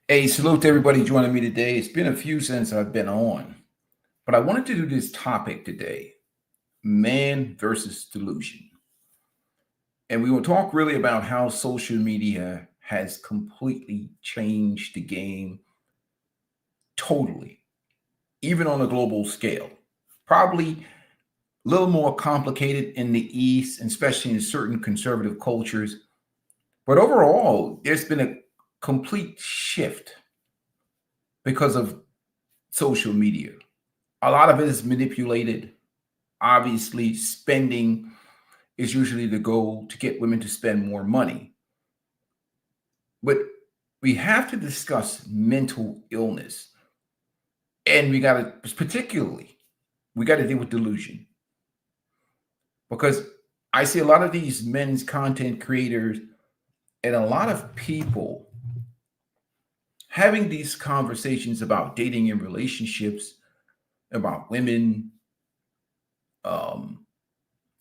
Hey, salute to everybody joining me today. It's been a few since I've been on, but I wanted to do this topic today, man versus delusion. And we will talk really about how social media has completely changed the game totally, even on a global scale. Probably a little more complicated in the East, especially in certain conservative cultures. But overall, there's been a complete shift because of social media. A lot of it is manipulated. Obviously, spending is usually the goal to get women to spend more money. But we have to discuss mental illness. And we got to, particularly, we got to deal with delusion. Because I see a lot of these men's content creators and a lot of people having these conversations about dating and relationships, about women um,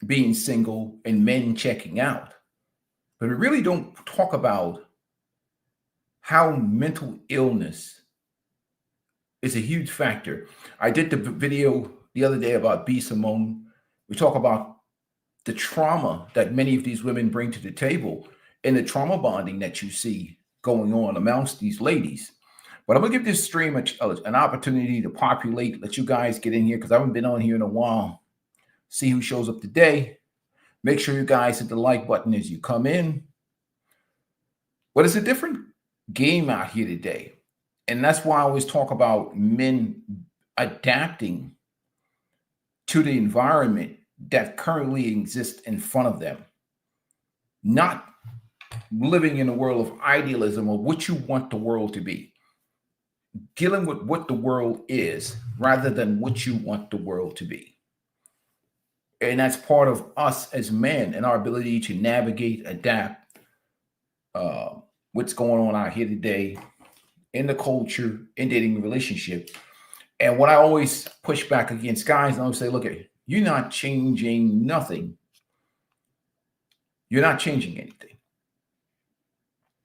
being single and men checking out. But we really don't talk about how mental illness is a huge factor. I did the video the other day about B. Simone. We talk about the trauma that many of these women bring to the table and the trauma bonding that you see going on amongst these ladies. But I'm going to give this stream an opportunity to populate, let you guys get in here because I haven't been on here in a while. See who shows up today. Make sure you guys hit the like button as you come in. But it's a different game out here today. And that's why I always talk about men adapting to the environment that currently exists in front of them, not living in a world of idealism or what you want the world to be, dealing with what the world is rather than what you want the world to be. And that's part of us as men and our ability to navigate, adapt what's going on out here today in the culture, in dating relationship. And what I always push back against guys, I always say, look, you're not changing nothing. You're not changing anything.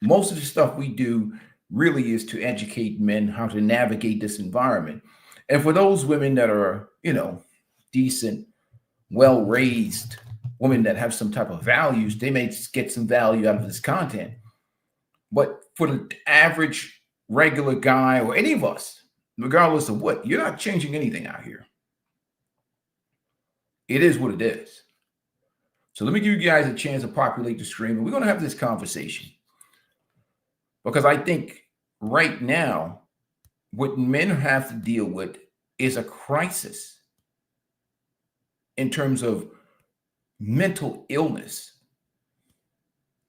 Most of the stuff we do really is to educate men how to navigate this environment. And for those women that are, decent, well-raised women that have some type of values, they may get some value out of this content. But for the average regular guy or any of us, regardless of what, you're not changing anything out here. It is what it is. So let me give you guys a chance to populate the stream, and we're going to have this conversation. Because I think right now, what men have to deal with is a crisis in terms of mental illness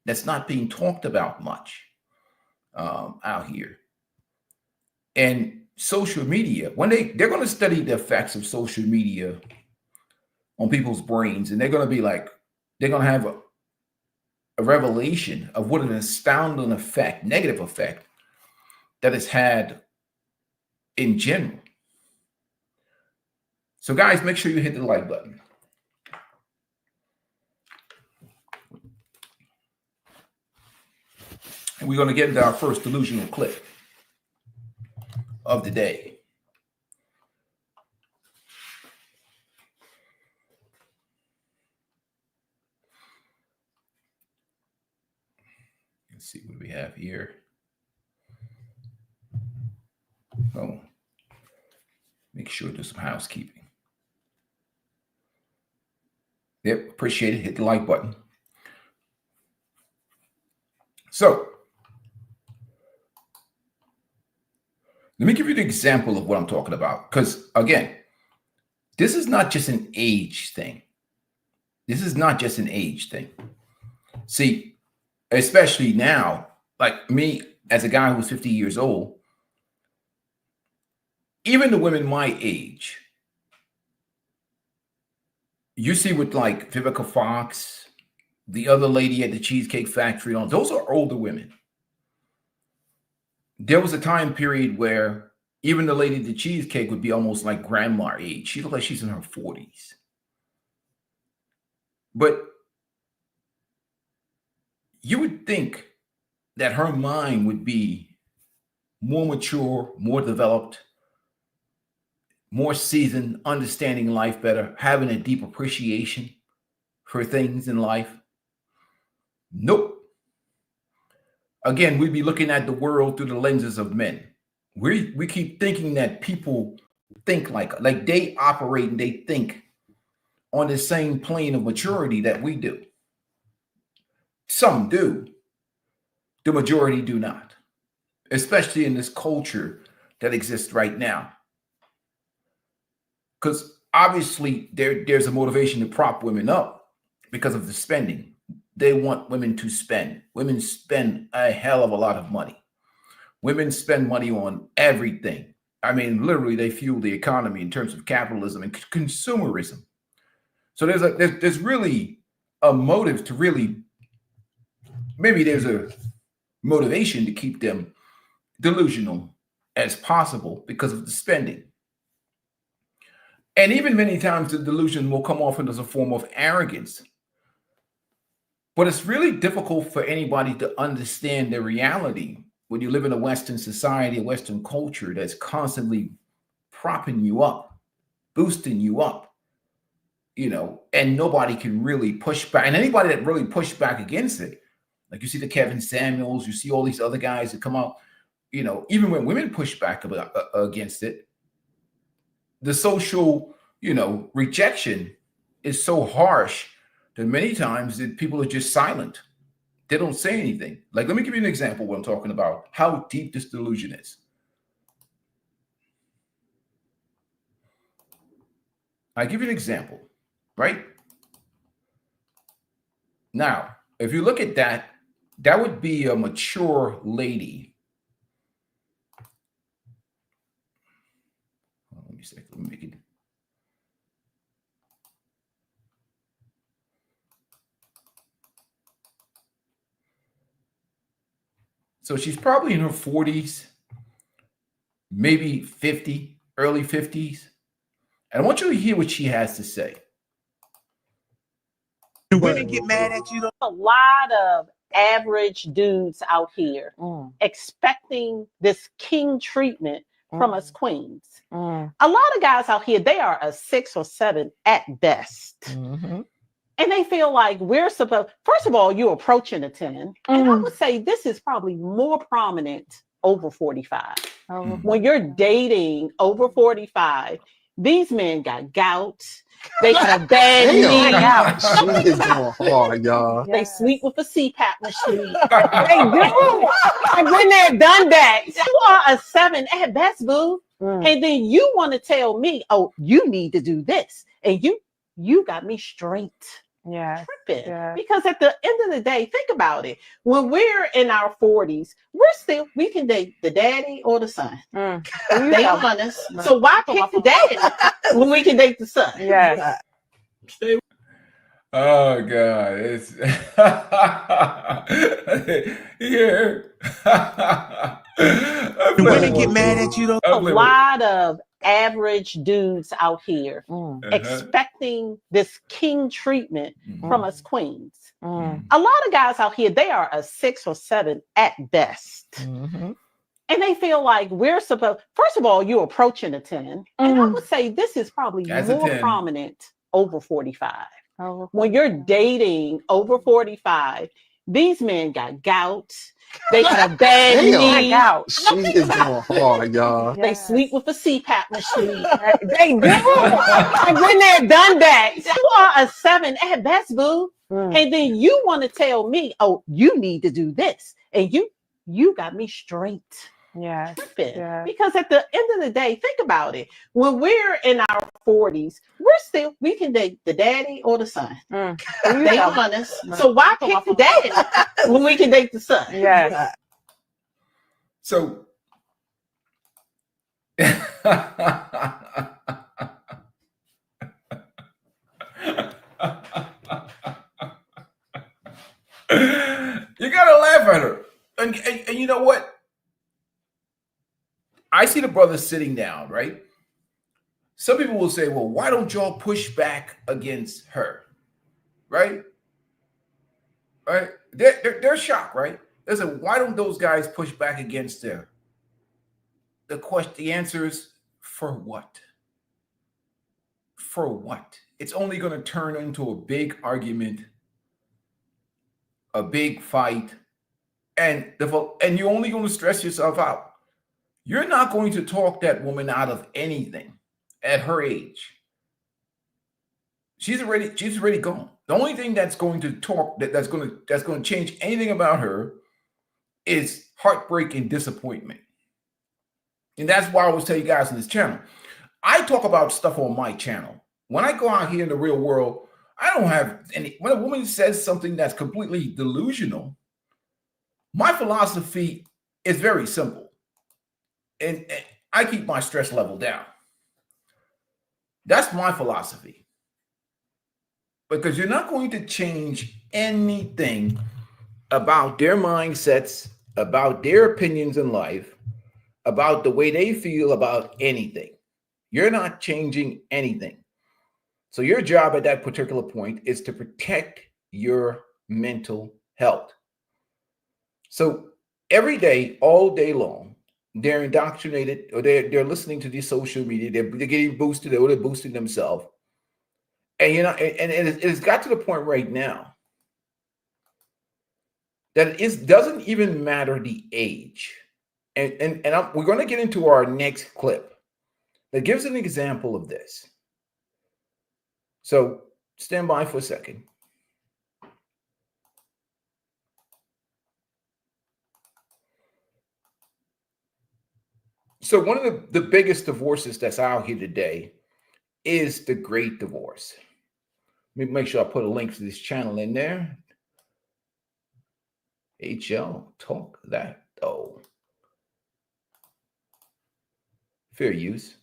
that's not being talked about much out here. And social media, when they're going to study the effects of social media on people's brains, and they're going to be like, they're going to have a revelation of what an astounding effect, negative effect, that it's had in general. So guys, make sure you hit the like button. And we're going to get into our first delusional clip of the day. Let's see what we have here. Oh, make sure to do some housekeeping. Yep, appreciate it. Hit the like button. So, let me give you an example of what I'm talking about. Because, again, this is not just an age thing. This is not just an age thing. See, especially now, like me as a guy who's 50 years old, even the women my age, you see with like Vivica Fox, the other lady at the Cheesecake Factory, those are older women. There was a time period where even the lady at the cheesecake would be almost like grandma age. She looked like she's in her 40s. But you would think that her mind would be more mature, more developed, more seasoned, understanding life better, having a deep appreciation for things in life? Nope. Again, we'd be looking at the world through the lenses of men. We keep thinking that people think like they operate and they think on the same plane of maturity that we do. Some do. The majority do not, especially in this culture that exists right now. Because obviously there's a motivation to prop women up because of the spending. They want women to spend. Women spend a hell of a lot of money. Women spend money on everything. I mean, literally, they fuel the economy in terms of capitalism and consumerism. So there's really a motive to really, maybe there's a motivation to keep them delusional as possible because of the spending. And even many times the delusion will come off as a form of arrogance. But it's really difficult for anybody to understand the reality when you live in a Western society, a Western culture that's constantly propping you up, boosting you up, and nobody can really push back. And anybody that really pushed back against it, like you see the Kevin Samuels, you see all these other guys that come out, even when women push back against it, the social, rejection is so harsh that many times that people are just silent. They don't say anything. Like, let me give you an example what I'm talking about, how deep this delusion is. I give you an example, right? Now, if you look at that, that would be a mature lady. Let me see. Let me make it. So she's probably in her 40s, maybe 50, early 50s. And I want you to hear what she has to say. Do women get mad at you? A lot of average dudes out here expecting this king treatment from us queens. A lot of guys out here, they are a 6 or 7 at best. And they feel like we're supposed, first of all, you're approaching a 10. And I would say this is probably more prominent over 45. When you're dating over 45, these men got gout. They got a bad knee. She is going hard, y'all. They sleep with a CPAP machine. They do. I've been there, done that. You are a 7 at best, boo. And then you want to tell me, oh, you need to do this. And you got me straight. Tripping. Because at the end of the day, think about it. When we're in our 40s, we can date the daddy or the son. They honest. So why pick the daddy when we can date the son? Oh God, it's Do women get mad at you though? A lot of average dudes out here expecting this king treatment from us queens. A lot of guys out here, they are a 6 or 7 at best. And they feel like we're supposed, first of all, you're approaching a 10. And I would say this is probably more prominent over 45. When you're dating over 45, these men got gout. They got a bad knee. She is going hard, y'all. They sleep with a CPAP machine. They do. I've been there, done that. You are a 7 at best, boo. And then you want to tell me, oh, you need to do this. And you got me straight. Tripping. Because at the end of the day, think about it. When we're in our 40s, we can date the daddy or the son. They honest. So why pick the daddy when we can date the son? So you gotta laugh at her. And you know what? I see the brothers sitting down, right? Some people will say, well, why don't y'all push back against her? Right? Right? They're shocked, right? They say, why don't those guys push back against her? the answer is for what? For what? It's only going to turn into a big argument, a big fight, and you're only going to stress yourself out. You're not going to talk that woman out of anything at her age. She's already gone. The only thing that's going to that's going to change anything about her is heartbreak and disappointment. And that's why I always tell you guys on this channel, I talk about stuff on my channel. When I go out here in the real world, I don't have any. When a woman says something that's completely delusional, my philosophy is very simple. And I keep my stress level down. That's my philosophy. Because you're not going to change anything about their mindsets, about their opinions in life, about the way they feel about anything. You're not changing anything. So your job at that particular point is to protect your mental health. So every day, all day long, they're indoctrinated, or they're listening to these social media. They're getting boosted, or they're boosting themselves. And and it's got to the point right now that it doesn't even matter the age. And we're going to get into our next clip that gives an example of this. So stand by for a second. So one of the biggest divorces that's out here today is the Great Divorce. Let me make sure I put a link to this channel in there. HL, talk that though. Fair use.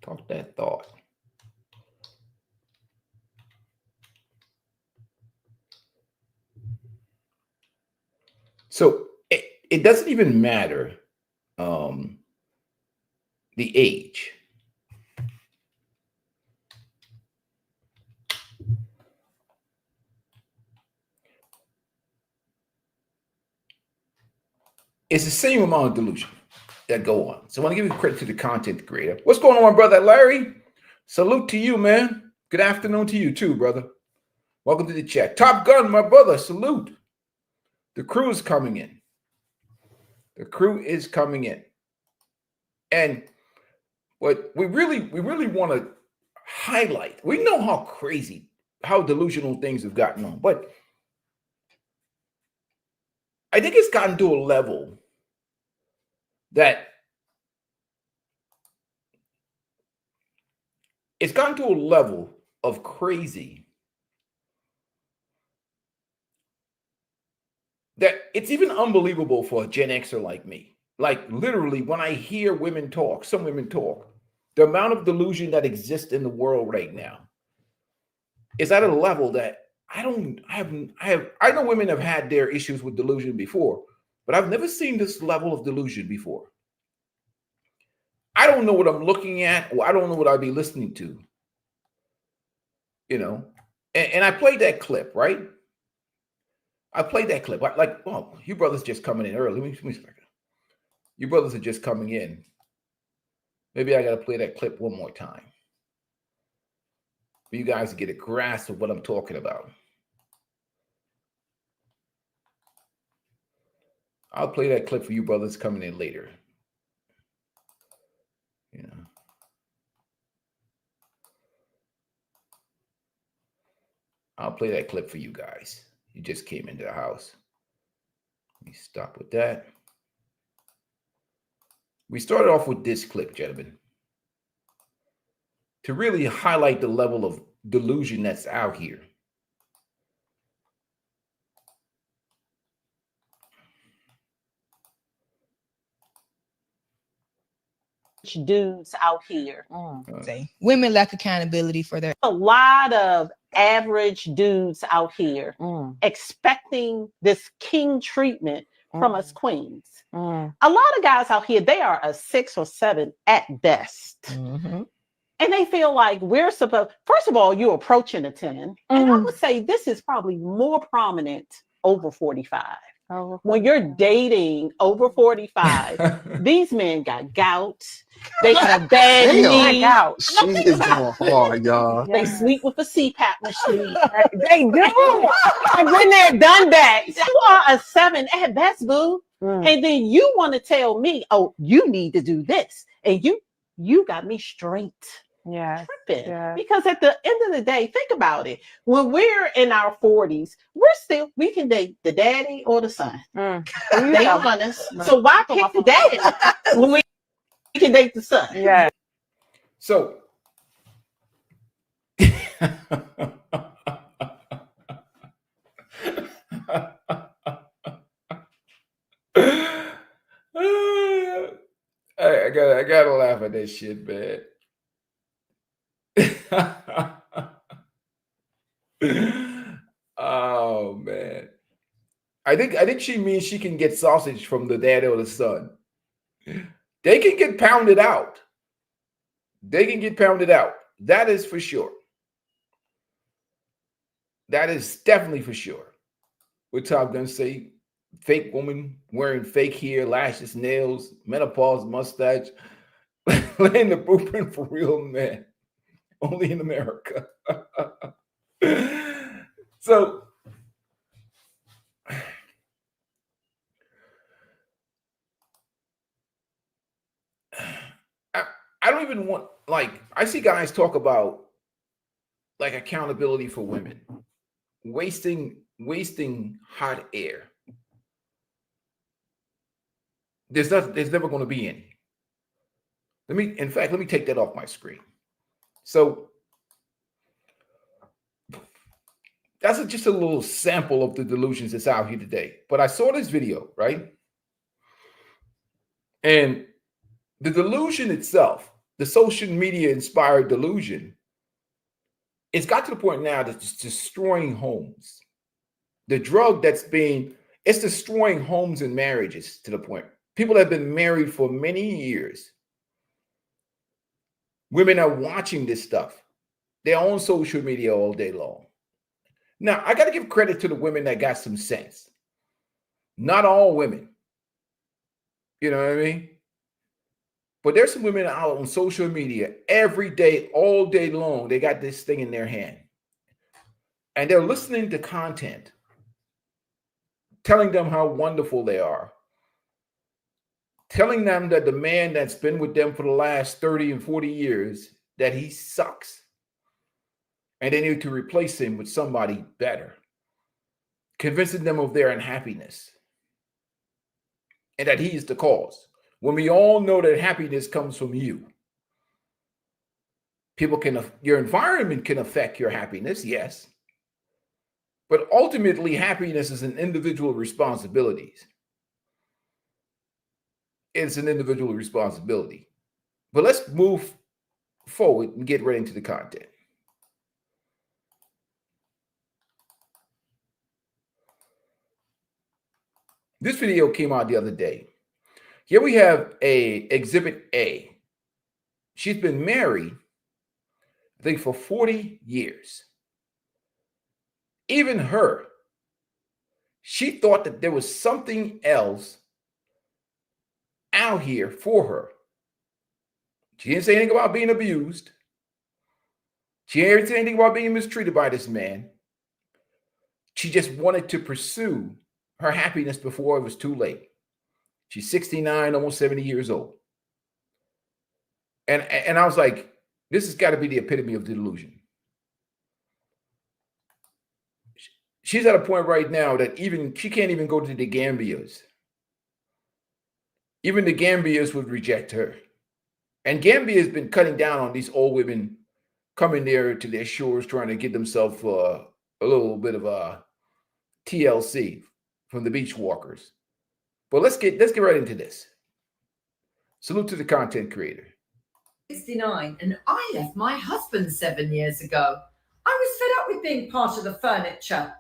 Talk that thought. So it doesn't even matter the age. It's the same amount of delusion that go on. So I want to give you credit to the content creator. What's going on, brother Larry? Salute to you, man. Good afternoon to you too, brother. Welcome to the chat. Top Gun, my brother. Salute. The crew is coming in. The crew is coming in. And what we really want to highlight, we know how crazy, how delusional things have gotten on, but I think it's gotten to a level that it's gotten to a level of crazy that it's even unbelievable for a Gen Xer like me. Like literally, when I hear women talk, some women talk, the amount of delusion that exists in the world right now is at a level that I know women have had their issues with delusion before, but I've never seen this level of delusion before. I don't know what I'm looking at, or I don't know what I'd be listening to. You know, and I played that clip, right? I played that clip. Like, oh, you brothers just coming in early. Let me second. You brothers are just coming in. Maybe I got to play that clip one more time for you guys to get a grasp of what I'm talking about. I'll play that clip for you brothers coming in later. You know. I'll play that clip for you guys. You just came into the house. Let me stop with that. We started off with this clip, gentlemen, to really highlight the level of delusion that's out here. Dudes out here. Say women lack accountability for their. A lot of average dudes out here expecting this king treatment from us queens. A lot of guys out here, they are a 6 or 7 at best. And they feel like we're supposed, first of all, you're approaching a 10. And I would say this is probably more prominent over 45. When you're dating over 45, these men got gout. They got a bad knee. She is going hard, y'all. They sleep with a CPAP machine. They do. I've been there, done that. You are a 7 at best, boo. And then you want to tell me, oh, you need to do this. And you got me straight. Tripping. Because at the end of the day, think about it. When we're in our 40s, we can date the daddy or the son. They honest. So why pick the daddy when we can date the son? So I gotta laugh at that shit, man. Oh man. I think she means she can get sausage from the dad or the son. They can get pounded out. That is for sure. That is definitely for sure. What Top Gun say? Fake woman wearing fake hair, lashes, nails, menopause, mustache, laying the blueprint for real men. Only in America. So I don't even want, like, I see guys talk about like accountability for women, wasting hot air. There's never going to be any. Let me take that off my screen. So that's just a little sample of the delusions that's out here today. But I saw this video, right? And the delusion itself, the social media inspired delusion, it's got to the point now that it's destroying homes. The drug it's destroying homes and marriages to the point. People have been married for many years. Women are watching this stuff. They're on social media all day long. Now, I got to give credit to the women that got some sense. Not all women. You know what I mean? But there's some women out on social media every day, all day long. They got this thing in their hand. And they're listening to content, telling them how wonderful they are, telling them that the man that's been with them for the last 30 and 40 years, that he sucks. And they need to replace him with somebody better, convincing them of their unhappiness and that he is the cause. When we all know that happiness comes from you. Your environment can affect your happiness, yes. But ultimately, happiness is an individual responsibility. It's an individual responsibility. But let's move forward and get right into the content. This video came out the other day. Here we have Exhibit A. She's been married, I think, for 40 years. Even her, she thought that there was something else out here for her. She didn't say anything about being abused. She didn't say anything about being mistreated by this man. She just wanted to pursue her happiness before it was too late. She's 69, almost 70 years old. And I was like, this has got to be the epitome of delusion. She's at a point right now that she can't even go to the Gambias. Even the Gambias would reject her. And Gambia has been cutting down on these old women coming there to their shores trying to get themselves a little bit of a TLC from the beach walkers. But let's get right into this. Salute to the content creator. 69, and I left my husband 7 years ago. I was fed up with being part of the furniture.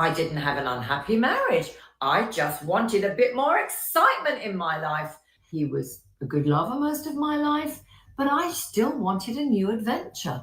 I didn't have an unhappy marriage. I just wanted a bit more excitement in my life. He was a good lover most of my life, but I still wanted a new adventure.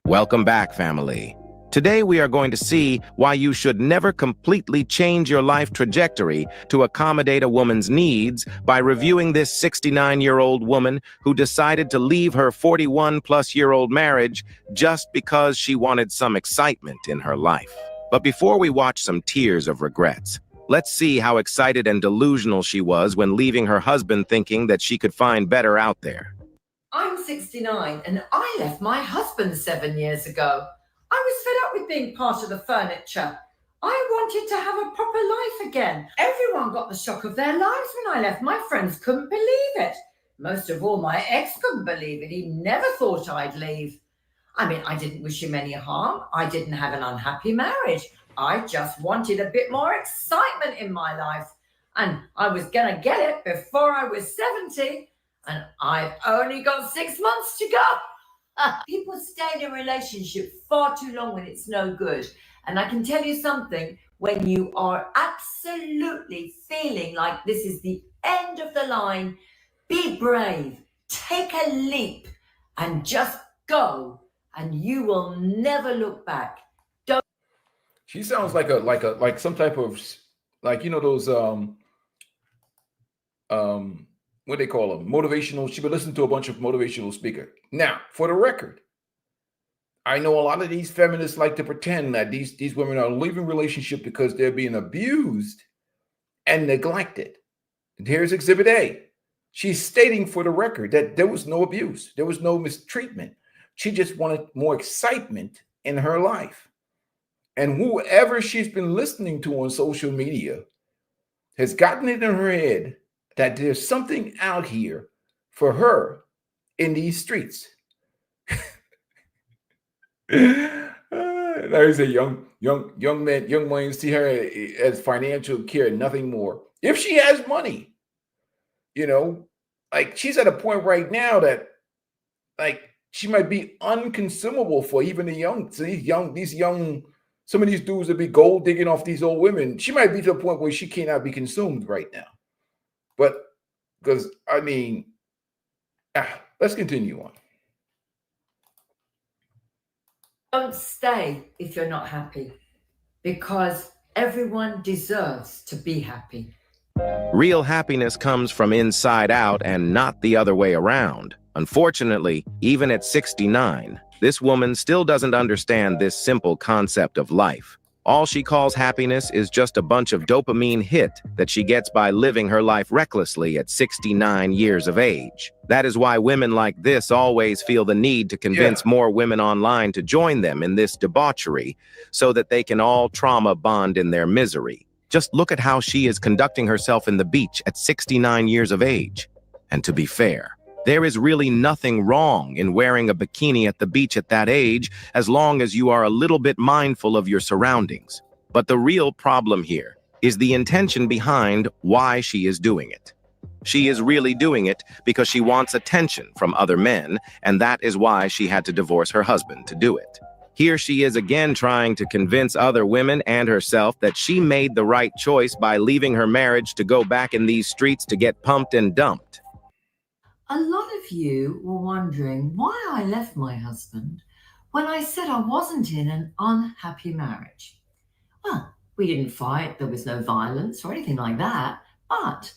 Welcome back, family. Today we are going to see why you should never completely change your life trajectory to accommodate a woman's needs by reviewing this 69-year-old woman who decided to leave her 41-plus-year-old marriage just because she wanted some excitement in her life. But before we watch some tears of regrets, let's see how excited and delusional she was when leaving her husband thinking that she could find better out there. I'm 69 and I left my husband 7 years ago. I was fed up with being part of the furniture. I wanted to have a proper life again. Everyone got the shock of their lives when I left. My friends couldn't believe it. Most of all, my ex couldn't believe it. He never thought I'd leave. I mean, I didn't wish him any harm. I didn't have an unhappy marriage. I just wanted a bit more excitement in my life. And I was going to get it before I was 70. And I've only got 6 months to go. People stay in a relationship far too long when it's no good. And I can tell you something, when you are absolutely feeling like this is the end of the line, be brave, take a leap, and just go, and you will never look back. She sounds like some type of, like, you know, those what they call them, motivational. She would listen to a bunch of motivational speakers. Now, for the record, I know a lot of these feminists like to pretend that these women are leaving relationship because they're being abused and neglected. And here's Exhibit A. She's stating for the record that there was no abuse. There was no mistreatment. She just wanted more excitement in her life. And whoever she's been listening to on social media has gotten it in her head that there's something out here for her in these streets. There's a young man see her as financial care, nothing more. If she has money, you know, like she's at a point right now that, like, she might be unconsumable for even some of these dudes that be gold digging off these old women. She might be to a point where she cannot be consumed right now. But because, I mean, let's continue on. Don't stay if you're not happy, because everyone deserves to be happy. Real happiness comes from inside out and not the other way around. Unfortunately, even at 69, this woman still doesn't understand this simple concept of life. All she calls happiness is just a bunch of dopamine hit that she gets by living her life recklessly at 69 years of age. That is why women like this always feel the need to convince more women online to join them in this debauchery so that they can all trauma bond in their misery. Just look at how she is conducting herself in the beach at 69 years of age. And to be fair, there is really nothing wrong in wearing a bikini at the beach at that age, as long as you are a little bit mindful of your surroundings. But the real problem here is the intention behind why she is doing it. She is really doing it because she wants attention from other men, and that is why she had to divorce her husband to do it. Here she is again trying to convince other women and herself that she made the right choice by leaving her marriage to go back in these streets to get pumped and dumped. A lot of you were wondering why I left my husband when I said I wasn't in an unhappy marriage. Well, we didn't fight, there was no violence or anything like that, but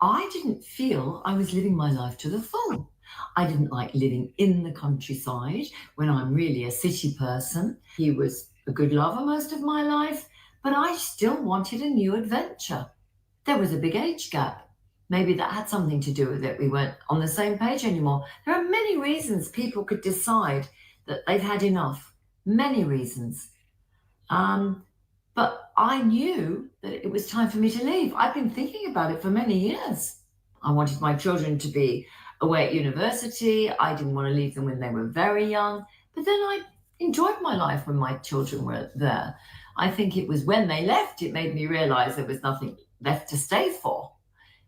I didn't feel I was living my life to the full. I didn't like living in the countryside when I'm really a city person. He was a good lover most of my life, but I still wanted a new adventure. There was a big age gap. Maybe that had something to do with it. We weren't on the same page anymore. There are many reasons people could decide that they've had enough. Many reasons. But I knew that it was time for me to leave. I've been thinking about it for many years. I wanted my children to be away at university. I didn't want to leave them when they were very young. But then I enjoyed my life when my children were there. I think it was when they left, it made me realize there was nothing left to stay for.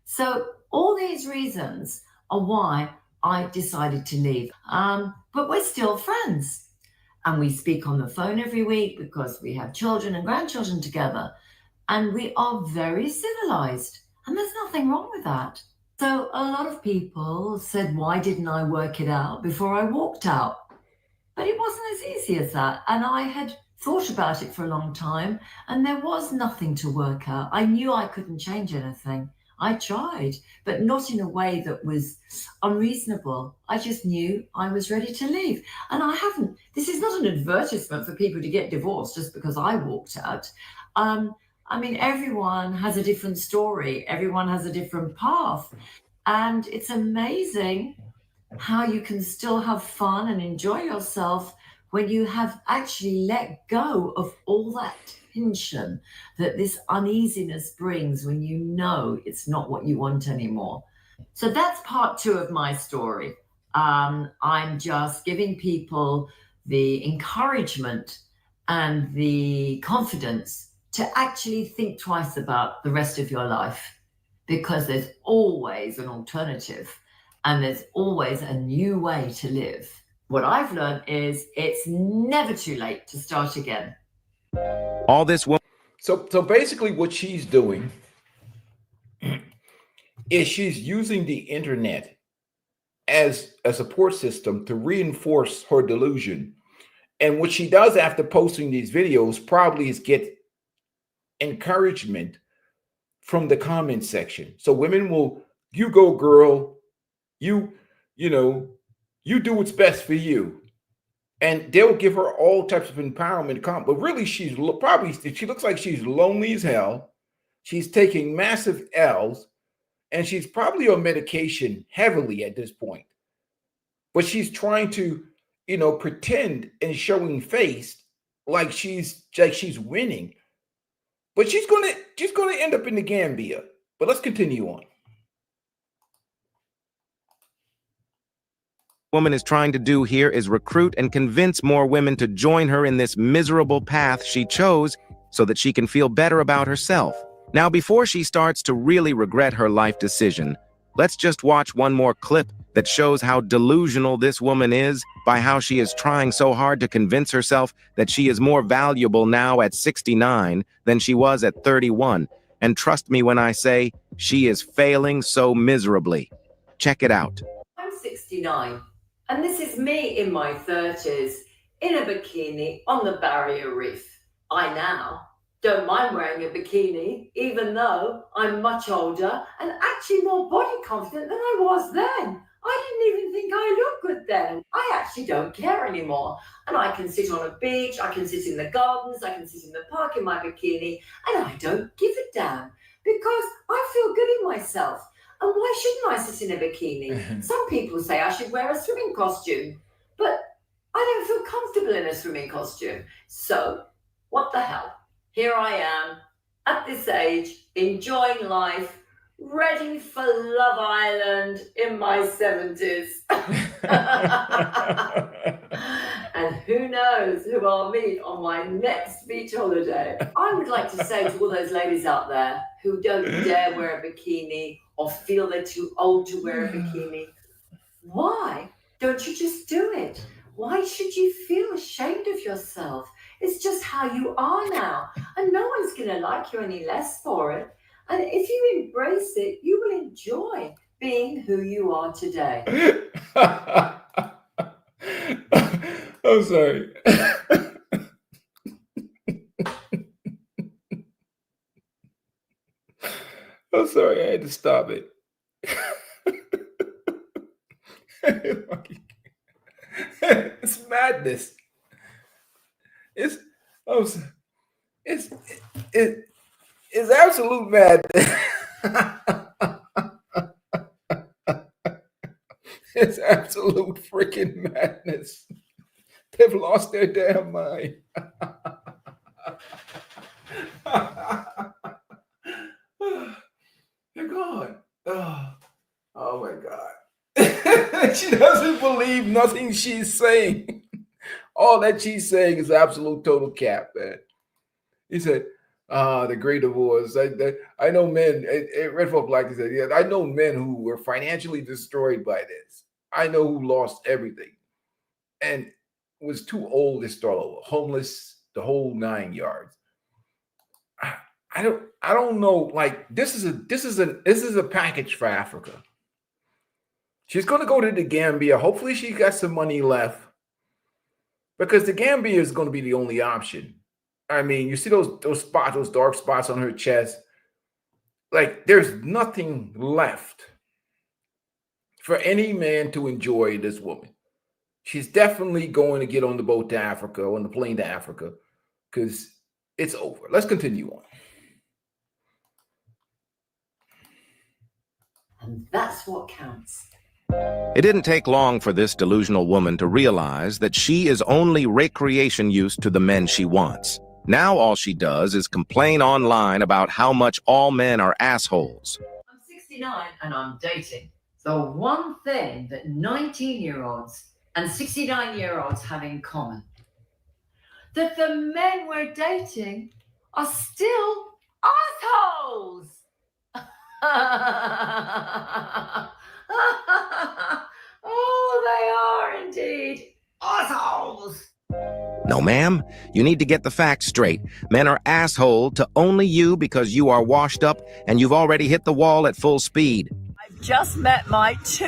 So all these reasons are why I decided to leave. But we're still friends. And we speak on the phone every week because we have children and grandchildren together. And we are very civilized. And there's nothing wrong with that. So a lot of people said, why didn't I work it out before I walked out? But it wasn't as easy as that. And I had thought about it for a long time, and there was nothing to work out. I knew I couldn't change anything. I tried, but not in a way that was unreasonable. I just knew I was ready to leave. And I haven't, this is not an advertisement for people to get divorced just because I walked out. I mean, everyone has a different story. Everyone has a different path. And it's amazing how you can still have fun and enjoy yourself when you have actually let go of all that tension that this uneasiness brings when you know it's not what you want anymore. So that's part 2 of my story. I'm just giving people the encouragement and the confidence to actually think twice about the rest of your life, because there's always an alternative and there's always a new way to live. What I've learned is it's never too late to start again. All this woman. So basically what she's doing is she's using the internet as a support system to reinforce her delusion. And what she does after posting these videos probably is get encouragement from the comment section. So women will, you go girl, you know, you do what's best for you. And they'll give her all types of empowerment. But really, she looks like she's lonely as hell. She's taking massive L's, and she's probably on medication heavily at this point. But she's trying to, pretend and showing face like she's winning. But she's gonna end up in the Gambia. But let's continue on. Woman is trying to do here is recruit and convince more women to join her in this miserable path she chose so that she can feel better about herself. Now, before she starts to really regret her life decision, let's just watch one more clip that shows how delusional this woman is by how she is trying so hard to convince herself that she is more valuable now at 69 than she was at 31. And trust me when I say she is failing so miserably. Check it out. I'm 69. And this is me in my 30s, in a bikini on the Barrier Reef. I now don't mind wearing a bikini, even though I'm much older and actually more body confident than I was then. I didn't even think I looked good then. I actually don't care anymore. And I can sit on a beach, I can sit in the gardens, I can sit in the park in my bikini, and I don't give a damn because I feel good in myself. And why shouldn't I sit in a bikini? Some people say I should wear a swimming costume, but I don't feel comfortable in a swimming costume. So, what the hell? Here I am, at this age, enjoying life, ready for Love Island in my 70s. And who knows who I'll meet on my next beach holiday. I would like to say to all those ladies out there who don't dare wear a bikini or feel they're too old to wear a bikini, why don't you just do it? Why should you feel ashamed of yourself? It's just how you are now, and no one's going to like you any less for it. And if you embrace it, you will enjoy being who you are today. I'm sorry. I'm sorry, I had to stop it. It's madness. It's absolute madness. It's absolute freaking madness. They've lost their damn mind. They're gone. Oh my God. She doesn't believe nothing she's saying. All that she's saying is absolute total cap, man. He said, the great divorce. I know men, Red Folk Black said, yeah, I know men who were financially destroyed by this. I know who lost everything and was too old to start over, homeless, the whole 9 yards. I don't know. Like this is a package for Africa. She's going to go to the Gambia. Hopefully, she got some money left because the Gambia is going to be the only option. I mean, you see those spots, those dark spots on her chest. Like there's nothing left for any man to enjoy this woman. She's definitely going to get on the boat to Africa, on the plane to Africa, because it's over. Let's continue on. And that's what counts. It didn't take long for this delusional woman to realize that she is only recreation use to the men she wants. Now all she does is complain online about how much all men are assholes. I'm 69 and I'm dating. The one thing that 19-year-olds and 69-year-olds have in common, that the men we're dating are still assholes. Oh, they are indeed assholes. No, ma'am. You need to get the facts straight. Men are asshole to only you because you are washed up and you've already hit the wall at full speed. I've just met my 2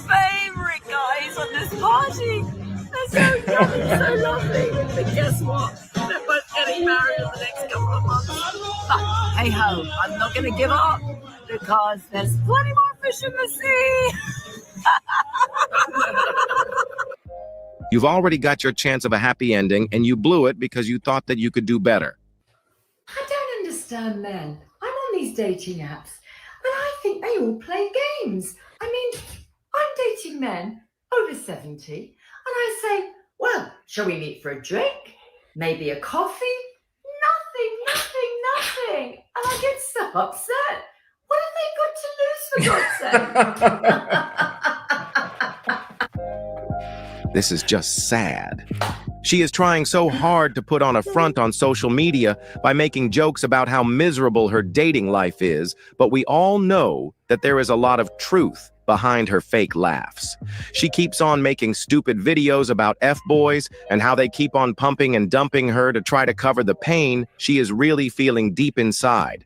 favorite guys on this party. They're so young and so lovely. But guess what? They're both getting married in the next couple of months. But hey ho, I'm not going to give up because there's plenty more fish in the sea. You've already got your chance of a happy ending and you blew it because you thought that you could do better. I don't understand men. I'm on these dating apps and I think they all play games. I mean, I'm dating men over 70 and I say, well, shall we meet for a drink? Maybe a coffee? Nothing. And I get so upset. What have they got to lose, for God's sake? This is just sad. She is trying so hard to put on a front on social media by making jokes about how miserable her dating life is, but we all know that there is a lot of truth behind her fake laughs. She keeps on making stupid videos about F-boys and how they keep on pumping and dumping her to try to cover the pain she is really feeling deep inside.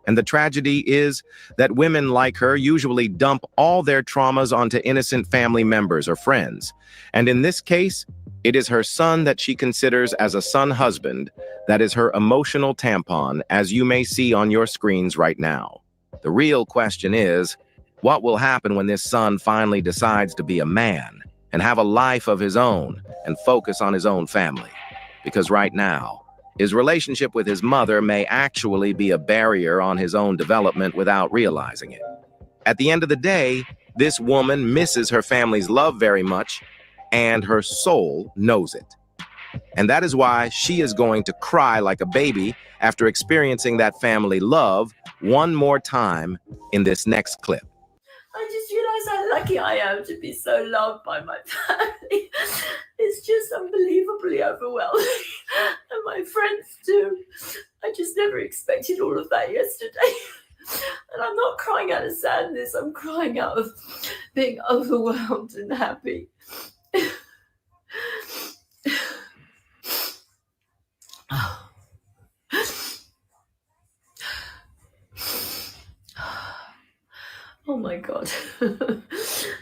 And the tragedy is that women like her usually dump all their traumas onto innocent family members or friends. And in this case, it is her son that she considers as a son husband that is her emotional tampon, as you may see on your screens right now. The real question is, what will happen when this son finally decides to be a man and have a life of his own and focus on his own family? Because right now, his relationship with his mother may actually be a barrier on his own development without realizing it. At the end of the day, this woman misses her family's love very much, and her soul knows it. And that is why she is going to cry like a baby after experiencing that family love one more time in this next clip. I just realised how lucky I am to be so loved by my family. It's just unbelievably overwhelming. And my friends too. I just never expected all of that yesterday. And I'm not crying out of sadness, I'm crying out of being overwhelmed and happy. Oh my God.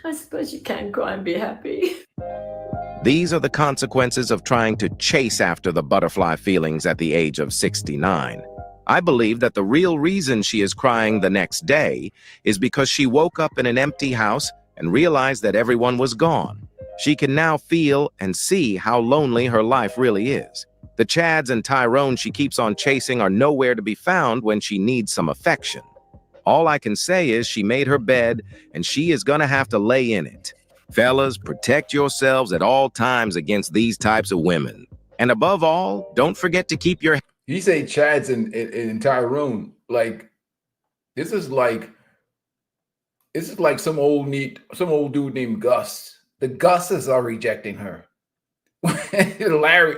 I suppose you can cry and be happy. These are the consequences of trying to chase after the butterfly feelings at the age of 69. I believe that the real reason she is crying the next day is because she woke up in an empty house and realized that everyone was gone. She can now feel and see how lonely her life really is. The Chads and Tyrone she keeps on chasing are nowhere to be found when she needs some affection. All I can say is she made her bed and she is gonna have to lay in it. Fellas, protect yourselves at all times against these types of women. And above all, don't forget to keep your... You say Chad's in Tyrone, like this is like some old dude named Gus. The Gusses are rejecting her. Larry,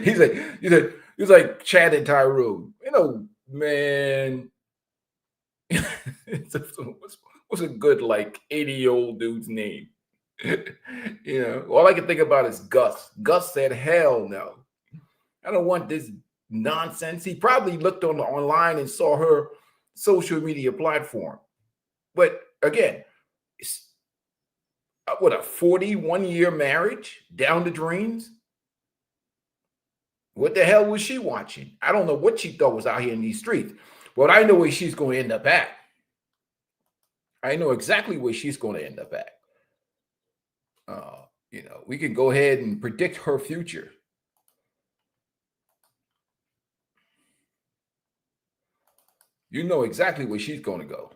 he's like Chad and Tyrone. You know, man. What's a good like 80-year-old dude's name? All I can think about is Gus. Gus said, hell no. I don't want this nonsense. He probably looked online and saw her social media platform. But again, what, a 41-year marriage down the drains? What the hell was she watching? I don't know what she thought was out here in these streets. But I know where she's going to end up at. I know exactly where she's going to end up at. We can go ahead and predict her future. You know exactly where she's going to go.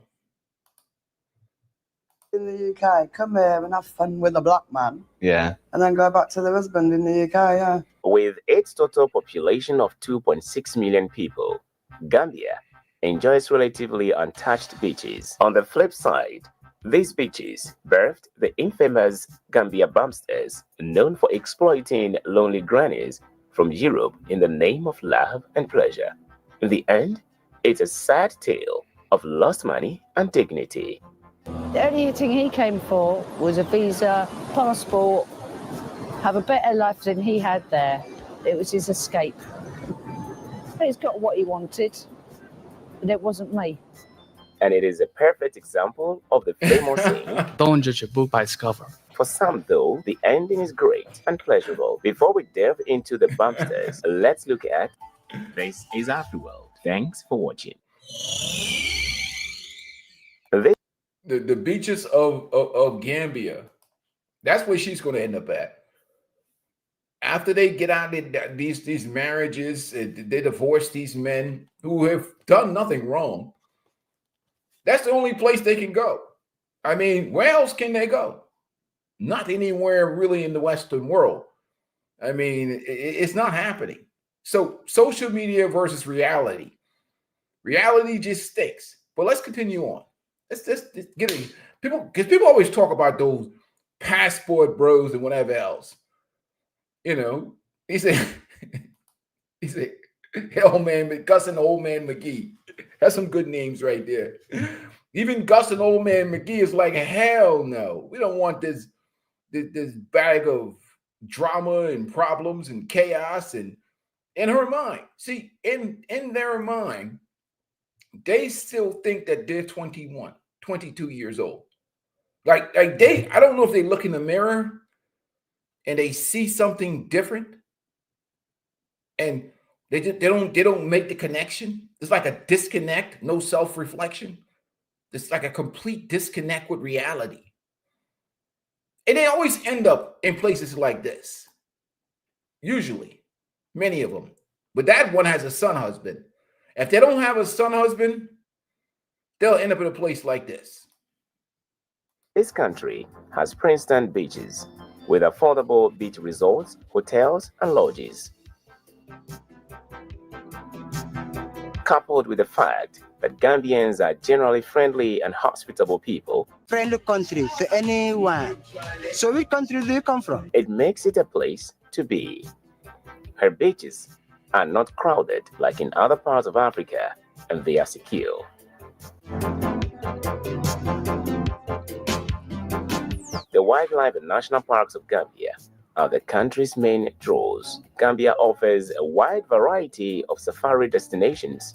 In the UK, come here and have fun with a black man. Yeah. And then go back to the husband in the UK, yeah. With its total population of 2.6 million people, Gambia enjoys relatively untouched beaches. On the flip side, these beaches birthed the infamous Gambia bumpsters, known for exploiting lonely grannies from Europe in the name of love and pleasure. In the end, it's a sad tale of lost money and dignity. The only thing he came for was a visa, passport, have a better life than he had there. It was his escape. He's got what he wanted, but it wasn't me. And it is a perfect example of the famous saying, don't judge a book by its cover. For some, though, the ending is great and pleasurable. Before we delve into the bumpsters, let's look at This is Afterworld. Thanks for watching. The beaches of Gambia. That's where she's going to end up at. After they get out of these marriages, they divorce these men who have done nothing wrong. That's the only place they can go. I mean, where else can they go? Not anywhere really in the Western world. I mean, it's not happening. So social media versus reality. Reality just stinks. But let's continue on. Let's just get it. Because people always talk about those passport bros and whatever else. He said, old man Gus and old man McGee. That's some good names right there. Even Gus and old man McGee is like, hell no. We don't want this bag of drama and problems and chaos. And in her mind, see, in their mind, they still think that they're 21, 22 years old. I don't know if they look in the mirror and they see something different, and they don't make the connection. It's like a disconnect, no self-reflection. It's like a complete disconnect with reality. And they always end up in places like this. Usually, many of them. But that one has a son husband. If they don't have a son husband, they'll end up in a place like this. This country has Princeton beaches with affordable beach resorts, hotels, and lodges. Coupled with the fact that Gambians are generally friendly and hospitable people, Friendly country to anyone. So which country do you come from? it makes it a place to be. Her beaches are not crowded like in other parts of Africa, and they are secure. The wildlife and national parks of Gambia are the country's main draws. Gambia offers a wide variety of safari destinations.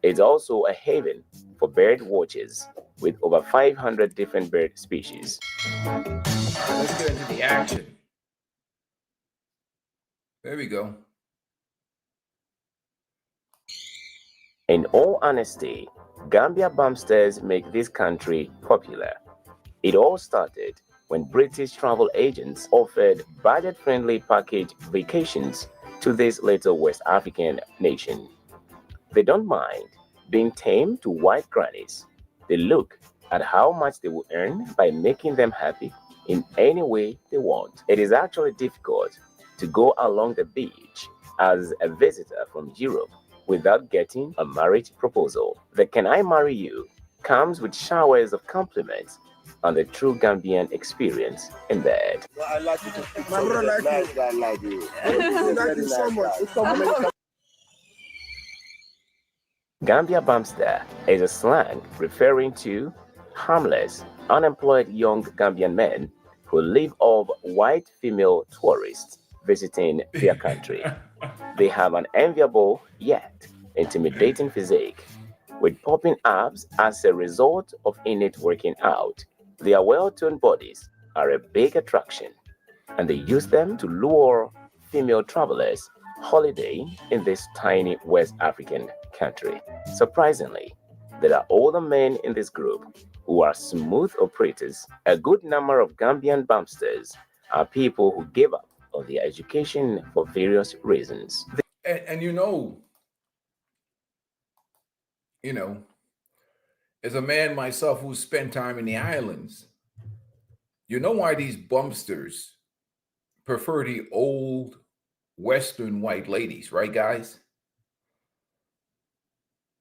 It's also a haven for bird watchers with over 500 different bird species. Let's get into the action. There we go. In all honesty, Gambia bumpsters make this country popular. It all started when British travel agents offered budget-friendly package vacations to this little West African nation. They don't mind being tamed to white grannies. They look at how much they will earn by making them happy in any way they want. It is actually difficult to go along the beach as a visitor from Europe without getting a marriage proposal. The "Can I marry you?" comes with showers of compliments on the true Gambian experience in bed. Well, I like you. My brother like you. I like you. Thank you so much. Gambia bumpster is a slang referring to harmless, unemployed young Gambian men who live off white female tourists visiting their country. They have an enviable yet intimidating physique, with popping abs as a result of innate working out. Their well-toned bodies are a big attraction, and they use them to lure female travelers holidaying in this tiny West African country. Surprisingly, there are older men in this group who are smooth operators. A good number of Gambian bumsters are people who gave up on their education for various reasons. And as a man myself who spent time in the islands, you know why these bumpsters prefer the old Western white ladies, right, guys?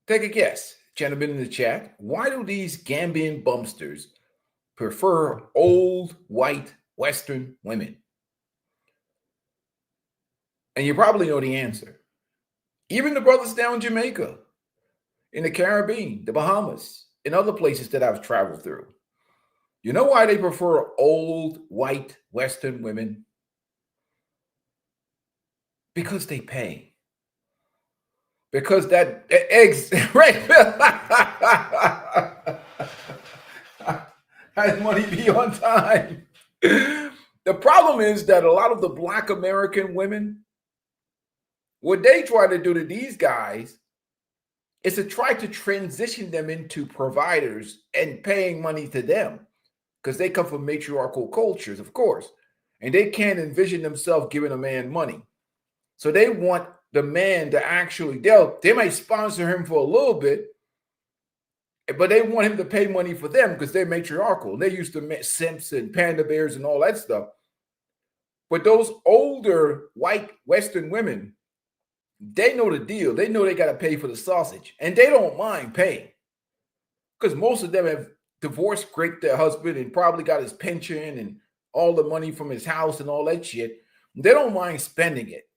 Take a guess, gentlemen in the chat. Why do these Gambian bumpsters prefer old white Western women? And you probably know the answer. Even the brothers down in Jamaica, in the Caribbean, the Bahamas, and other places that I've traveled through. You know why they prefer old white Western women? Because they pay. Because that eggs, right? Has money be on time. The problem is that a lot of the Black American women, what they try to do to these guys is to try to transition them into providers and paying money to them, because they come from matriarchal cultures, of course, and they can't envision themselves giving a man money. So they want the man to actually, they might sponsor him for a little bit, but they want him to pay money for them because they're matriarchal. They're used to simps and panda bears and all that stuff. But those older white Western women, they know the deal. They know they got to pay for the sausage, and they don't mind paying, because most of them have divorced their husband and probably got his pension and all the money from his house and all that shit. They don't mind spending it.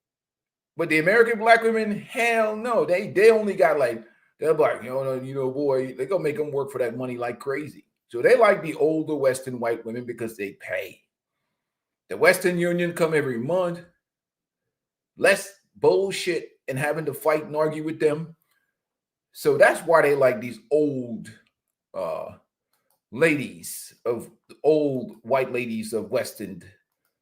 But the American Black women, hell no. They only got they're like, boy, they're going to make them work for that money like crazy. So they like the older Western white women because they pay. The Western Union come every month. Less bullshit and having to fight and argue with them. So that's why they like these old old white ladies of Western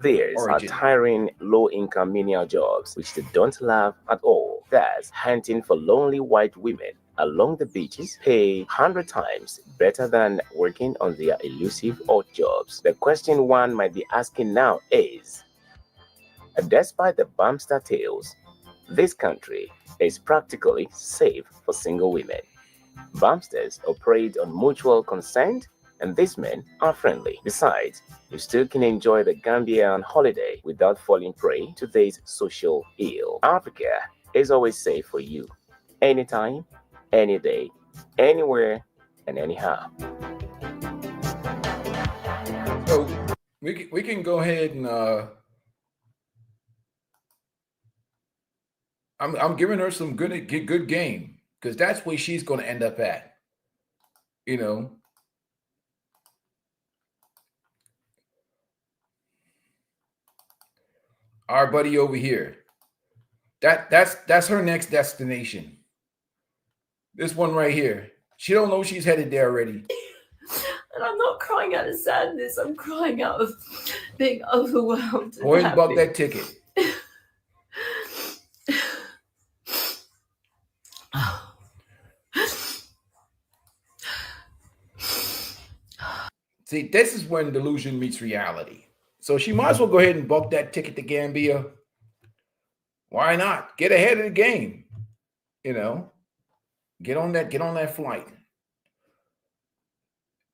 Theirs origin. are tiring, low-income menial jobs, which they don't love at all. Thus, hunting for lonely white women along the beaches pay 100 times better than working on their elusive odd jobs. The question one might be asking now is, despite the bumpster tales, this country is practically safe for single women. Bumpsters operate on mutual consent, and these men are friendly. Besides, you still can enjoy the Gambian holiday without falling prey to this social ill. Africa is always safe for you, anytime, any day, anywhere, and anyhow. So we can go ahead and I'm giving her some good game, because that's where she's going to end up at. Our buddy over here. That's her next destination. This one right here. She don't know she's headed there already. And I'm not crying out of sadness. I'm crying out of being overwhelmed. Go ahead and buck that ticket. See, this is when delusion meets reality. So she might as well go ahead and buck that ticket to Gambia. Why not? Get ahead of the game. Get on that flight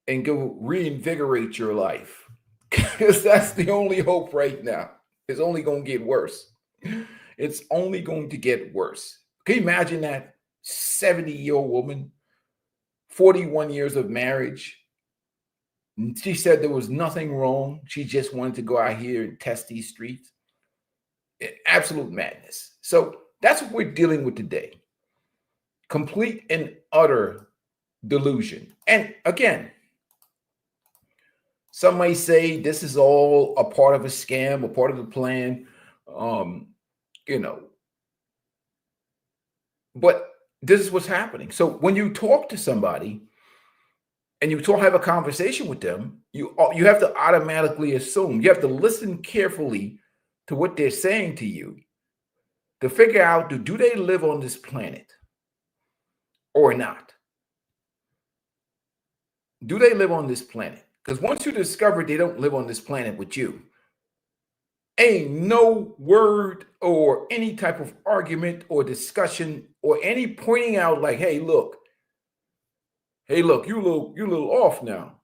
and go reinvigorate your life. Because that's the only hope right now. It's only going to get worse. It's only going to get worse. Can you imagine that 70-year-old woman, 41 years of marriage? She said there was nothing wrong. She just wanted to go out here and test these streets. Absolute madness. So that's what we're dealing with today. Complete and utter delusion. And again, Some may say this is all a part of a scam, a part of the plan, you know, but this is what's happening. So when you talk to somebody and you have a conversation with them, you have to automatically assume, you have to listen carefully to what they're saying to you to figure out, do they live on this planet or not? Do they live on this planet? Because once you discover they don't live on this planet with you, ain't no word or any type of argument or discussion or any pointing out like, hey, look, you a little off now.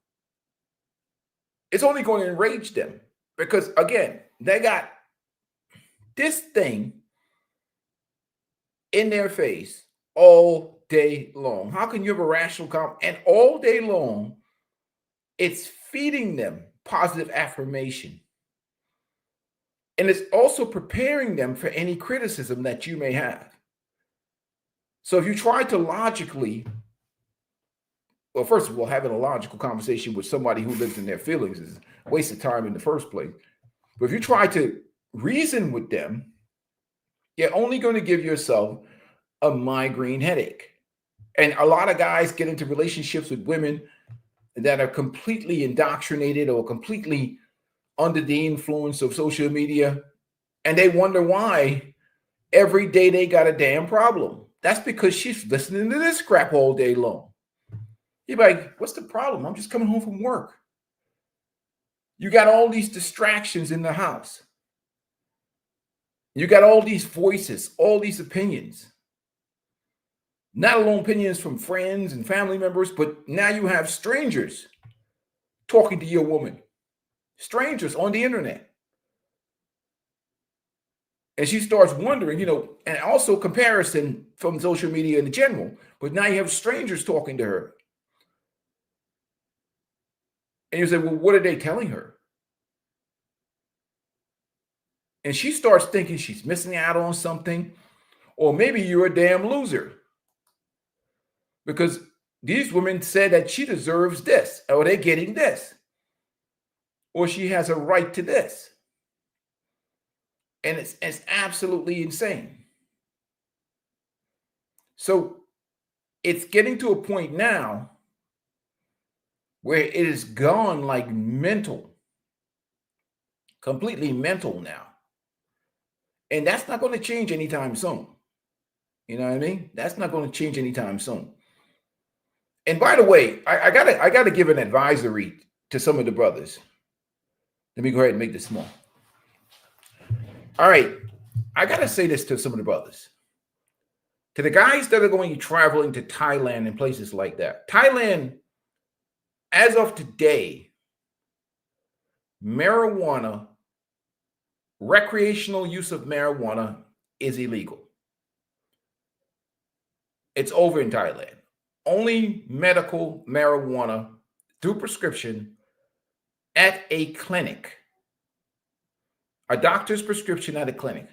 It's only going to enrage them because, again, they got this thing in their face all day long. How can you have a rational and all day long, it's feeding them positive affirmation. And it's also preparing them for any criticism that you may have. So if you try to logically, well, first of all, having a logical conversation with somebody who lives in their feelings is a waste of time in the first place. But if you try to reason with them, you're only going to give yourself a migraine headache. And a lot of guys get into relationships with women that are completely indoctrinated or completely under the influence of social media, and they wonder why every day they got a damn problem. That's because she's listening to this crap all day long. You're like, what's the problem? I'm just coming home from work. You got all these distractions in the house. You got all these voices, all these opinions. Not alone opinions from friends and family members, but now you have strangers talking to your woman. Strangers on the internet. And she starts wondering, and also comparison from social media in general, but now you have strangers talking to her. And you say, well, what are they telling her? And she starts thinking she's missing out on something, or maybe you're a damn loser. Because these women said that she deserves this, or they're getting this, or she has a right to this. And it's absolutely insane. So it's getting to a point now where it is gone like mental, completely mental now. And that's not going to change anytime soon. You know what I mean? That's not going to change anytime soon. And by the way, I gotta give an advisory to some of the brothers. Let me go ahead and make this small. All right, I gotta say this to some of the brothers. To the guys that are going to traveling to Thailand and places like that. Thailand, as of today, marijuana, recreational use of marijuana is illegal. It's over in Thailand. Only medical marijuana through prescription at a clinic. A doctor's prescription at a clinic.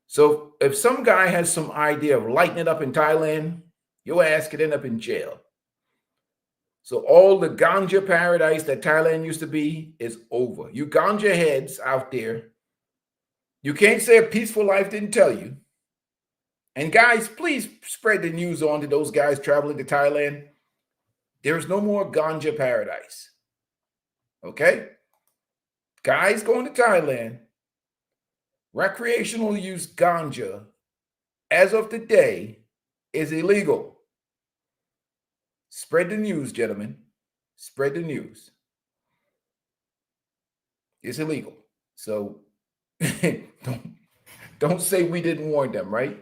So if some guy has some idea of lighting it up in Thailand, your ass could end up in jail. So all the ganja paradise that Thailand used to be is over. You ganja heads out there, you can't say a peaceful life didn't tell you. And guys, please spread the news on to those guys traveling to Thailand. There's no more ganja paradise. Okay? Guys going to Thailand, recreational use ganja, as of today, is illegal. Spread the news, gentlemen. Spread the news. It's illegal. So don't say we didn't warn them, right?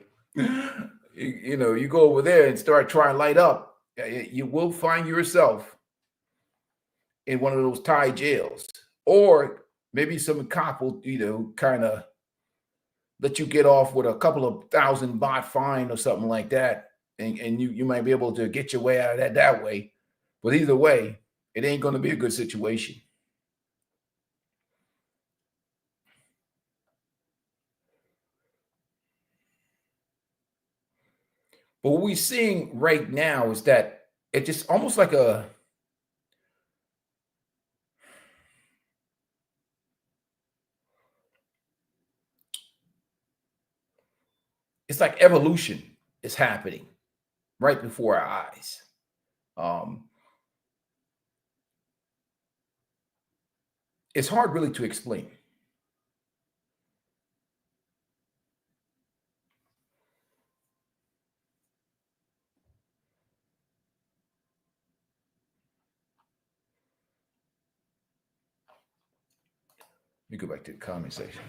You go over there and start trying to light up, you will find yourself in one of those Thai jails. Or maybe some cop will, kind of let you get off with a couple of $1,000 baht fine or something like that. And you might be able to get your way out of that way. But either way, it ain't going to be a good situation. But what we're seeing right now is that it's just almost like it's like evolution is happening right before our eyes. It's hard really to explain. Let me go back to the comment section.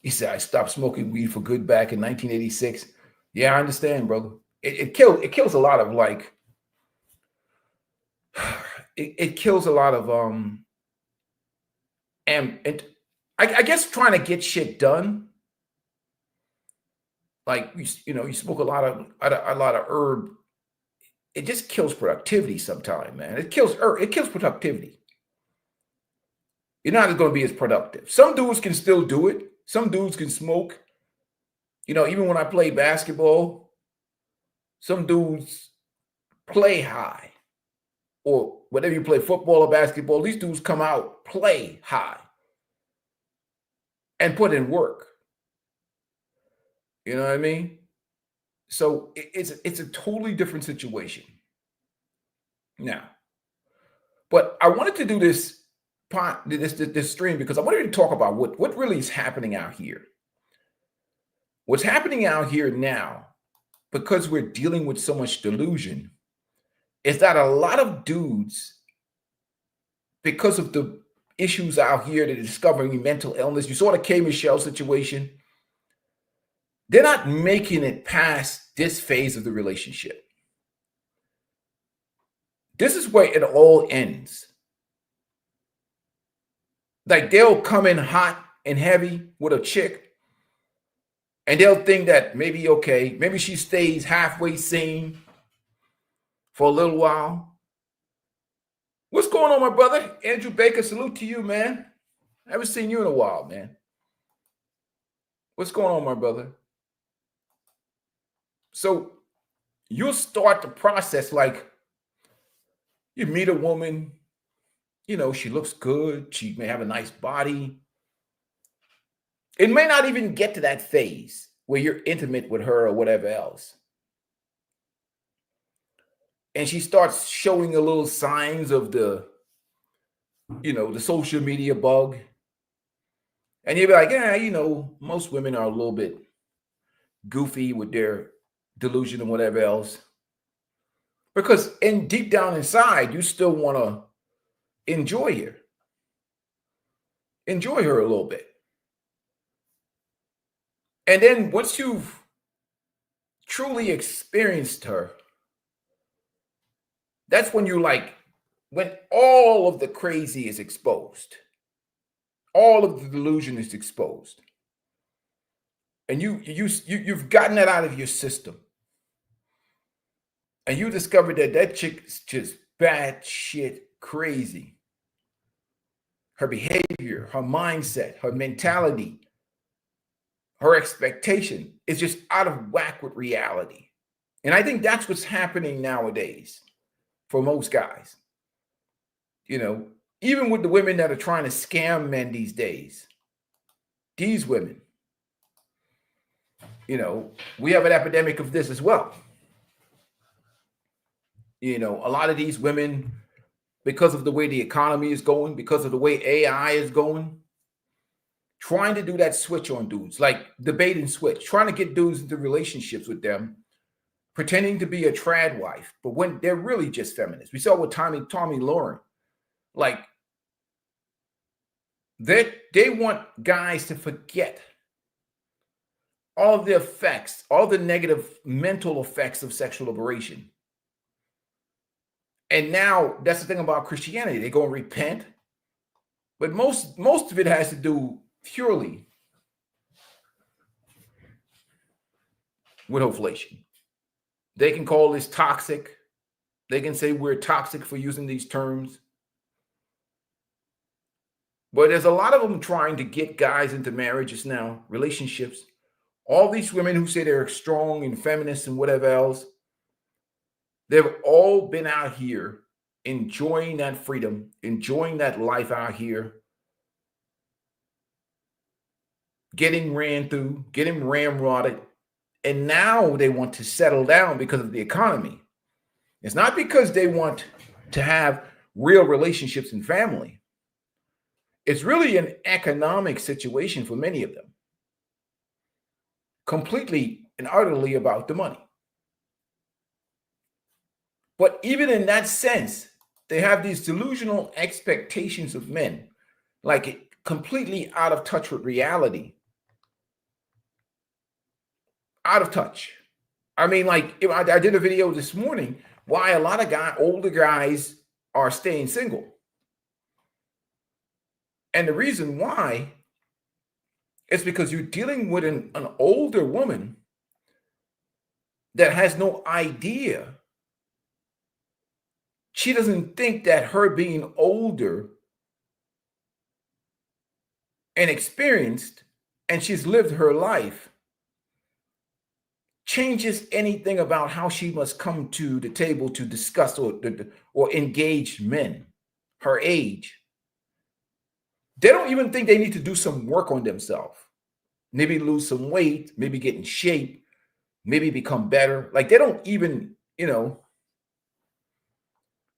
He said, I stopped smoking weed for good back in 1986. Yeah, I understand, brother. It kills a lot of like, it kills a lot of and I guess trying to get shit done. Like you smoke a lot of herb. It just kills productivity sometimes, man. It kills productivity. You're not going to be as productive. Some dudes can still do it. Some dudes can smoke. Even when I play basketball, some dudes play high. Or whatever you play, football or basketball, these dudes come out, play high, and put in work. You know what I mean? So it's a totally different situation now. But I wanted to do this stream because I wanted to talk about what really is happening out here. What's happening out here now, because we're dealing with so much delusion, is that a lot of dudes, because of the issues out here, they're discovering mental illness. You saw the K. Michelle situation. They're not making it past this phase of the relationship. This is where it all ends. Like they'll come in hot and heavy with a chick, and they'll think that maybe she stays halfway sane for a little while. What's going on, my brother? Andrew Baker, salute to you, man. I haven't seen you in a while, man. What's going on, my brother? So you'll start the process like you meet a woman, she looks good. She may have a nice body. It may not even get to that phase where you're intimate with her or whatever else. And she starts showing a little signs of the social media bug. And you'll be like, yeah, most women are a little bit goofy with their delusion and whatever else. Because deep down inside, you still want to enjoy her. Enjoy her a little bit. And then once you've truly experienced her, that's when when all of the crazy is exposed. All of the delusion is exposed. And you've gotten that out of your system. And you discovered that chick is just bad shit crazy. Her behavior, her mindset, her mentality, her expectation is just out of whack with reality. And I think that's what's happening nowadays for most guys. Even with the women that are trying to scam men these days, these women, we have an epidemic of this as well. A lot of these women, because of the way the economy is going, because of the way AI is going, trying to do that switch on dudes, like the bait and switch, trying to get dudes into relationships with them, pretending to be a trad wife, but when they're really just feminists. We saw with Tommy Lauren, like they want guys to forget all of the effects, all the negative mental effects of sexual liberation. And now that's the thing about Christianity. They go and repent. But most of it has to do purely with ovulation. They can call this toxic. They can say we're toxic for using these terms. But there's a lot of them trying to get guys into marriages now, relationships. All these women who say they're strong and feminist and whatever else, they've all been out here enjoying that freedom, enjoying that life out here, getting ran through, getting ramrodded, And now they want to settle down because of the economy. It's not because they want to have real relationships and family. It's really an economic situation for many of them. Completely and utterly about the money. But even in that sense, they have these delusional expectations of men, like completely out of touch with reality. Out of touch. I mean, like I did a video this morning why a lot of older guys are staying single. And the reason why is because you're dealing with an older woman that has no idea. She doesn't think that her being older and experienced, and she's lived her life, changes anything about how she must come to the table to discuss or engage men her age. They don't even think they need to do some work on themselves. Maybe lose some weight, maybe get in shape, maybe become better. Like they don't even,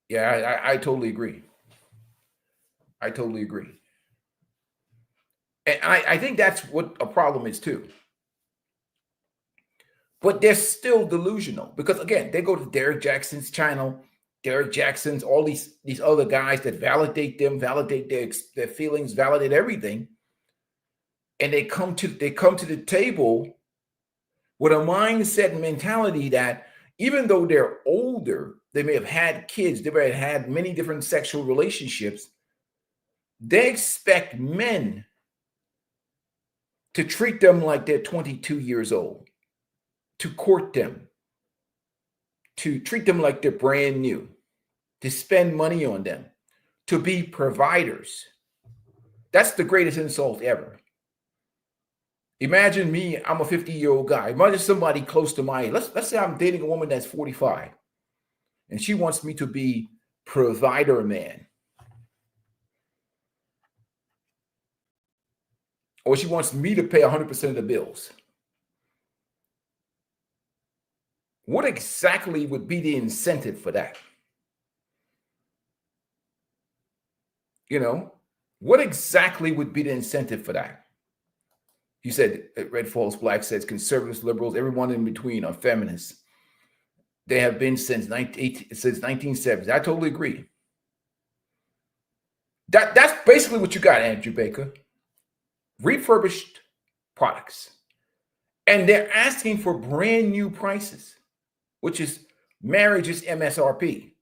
yeah, I totally agree. I totally agree. And I think that's what a problem is too. But they're still delusional because, again, they go to Derek Jackson's channel, Derek Jackson's, all these other guys that validate them, validate their feelings, validate everything. And they come to the table with a mindset and mentality that even though they're older, they may have had kids, they may have had many different sexual relationships, they expect men to treat them like they're 22 years old, to court them, to treat them like they're brand new, to spend money on them, to be providers. That's the greatest insult ever. Imagine me, I'm a 50-year-old guy. Imagine somebody close to my age. Let's say I'm dating a woman that's 45, and she wants me to be provider man. Or she wants me to pay 100% of the bills. What exactly would be the incentive for that? What exactly would be the incentive for that? You said Red Falls Black says conservatives, liberals, everyone in between are feminists. They have been since 1970s. I totally agree. That's basically what you got, Andrew Baker. Refurbished products. And they're asking for brand new prices, which is marriage is MSRP.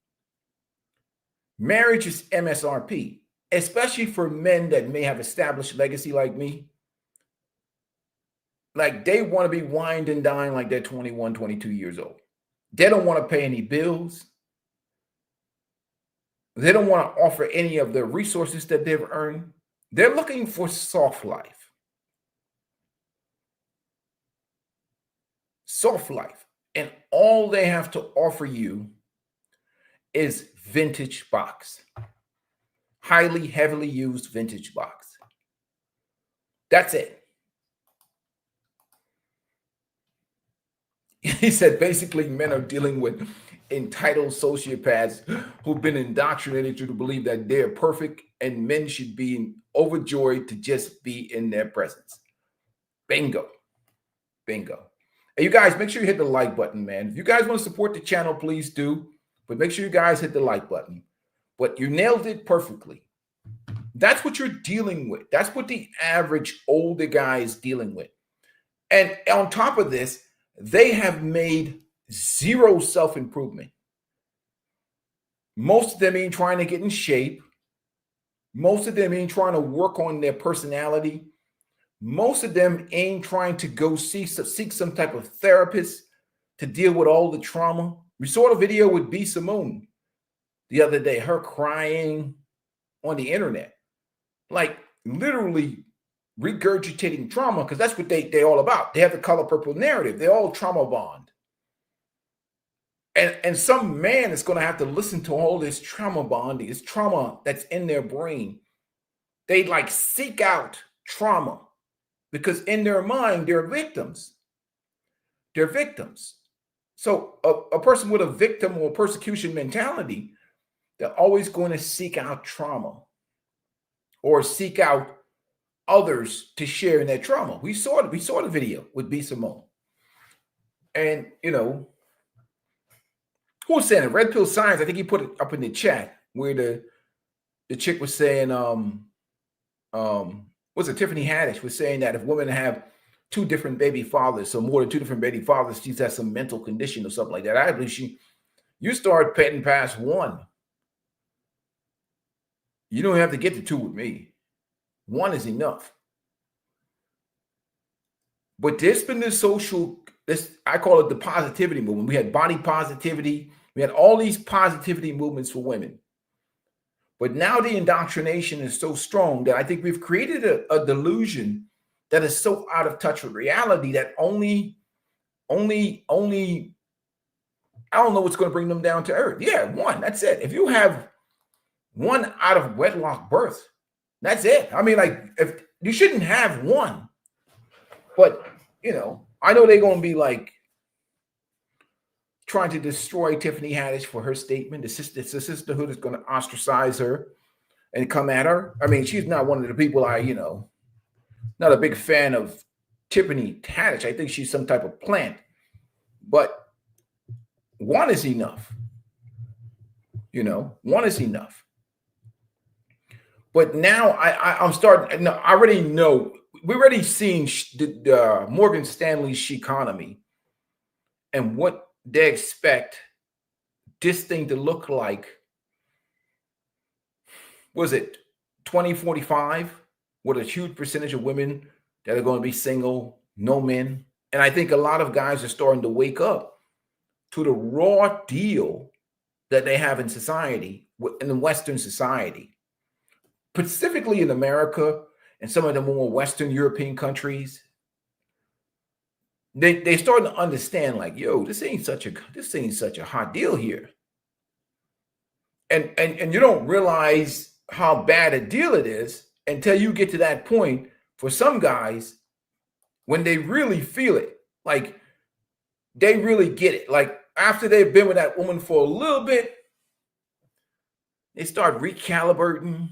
Marriage is MSRP, especially for men that may have established legacy like me. Like they want to be wined and dined like they're 21, 22 years old. They don't want to pay any bills. They don't want to offer any of the resources that they've earned. They're looking for soft life. Soft life. And all they have to offer you is vintage box. Highly, heavily used vintage box. That's it. He said basically men are dealing with entitled sociopaths who've been indoctrinated to believe that they're perfect and men should be overjoyed to just be in their presence. Bingo. Bingo. Hey, you guys, make sure you hit the like button, man. If you guys want to support the channel, please do. But make sure you guys hit the like button. But you nailed it perfectly. That's what you're dealing with. That's what the average older guy is dealing with. And on top of this, they have made zero self-improvement. Most of them ain't trying to get in shape. Most of them ain't trying to work on their personality. Most of them ain't trying to go seek some type of therapist to deal with all the trauma. We saw the video with B. Simone the other day, her crying on the internet, like literally regurgitating trauma, because that's what they're all about. They have the color purple narrative. They all trauma bond. And some man is going to have to listen to all this trauma bonding, this trauma that's in their brain. They like seek out trauma because in their mind, they're victims. They're victims. So a person with a victim or persecution mentality, they're always going to seek out trauma or seek out others to share in their trauma. We saw the video with B. Simone. And who was saying it? Red Pill Science, I think he put it up in the chat where the chick was saying, was it Tiffany Haddish was saying that if women have two different baby fathers, so more than two different baby fathers, she's has some mental condition or something like that. I believe you start petting past one. You don't have to get to two with me. One is enough. But there's been this I call it the positivity movement. We had body positivity. We had all these positivity movements for women. But now the indoctrination is so strong that I think we've created a delusion that is so out of touch with reality that only I don't know what's going to bring them down to earth. Yeah, one, that's it. If you have one out of wedlock birth, that's it. I mean, like, if you shouldn't have one, but I know they're going to be like trying to destroy Tiffany Haddish for her statement. The sisterhood is going to ostracize her and come at her. I mean, she's not one of the people not a big fan of Tiffany Haddish. I think she's some type of plant, but one is enough. One is enough. But now I'm starting. No, I already know. We're already seeing the Morgan Stanley's economy and what they expect this thing to look like. Was it 2045 with a huge percentage of women that are going to be single, no men? And I think a lot of guys are starting to wake up to the raw deal that they have in society, in the Western society, specifically in America and some of the more Western European countries. They starting to understand, like, yo, this ain't such a hot deal here. And you don't realize how bad a deal it is until you get to that point for some guys when they really feel it. Like, they really get it. Like, after they've been with that woman for a little bit, they start recalibrating.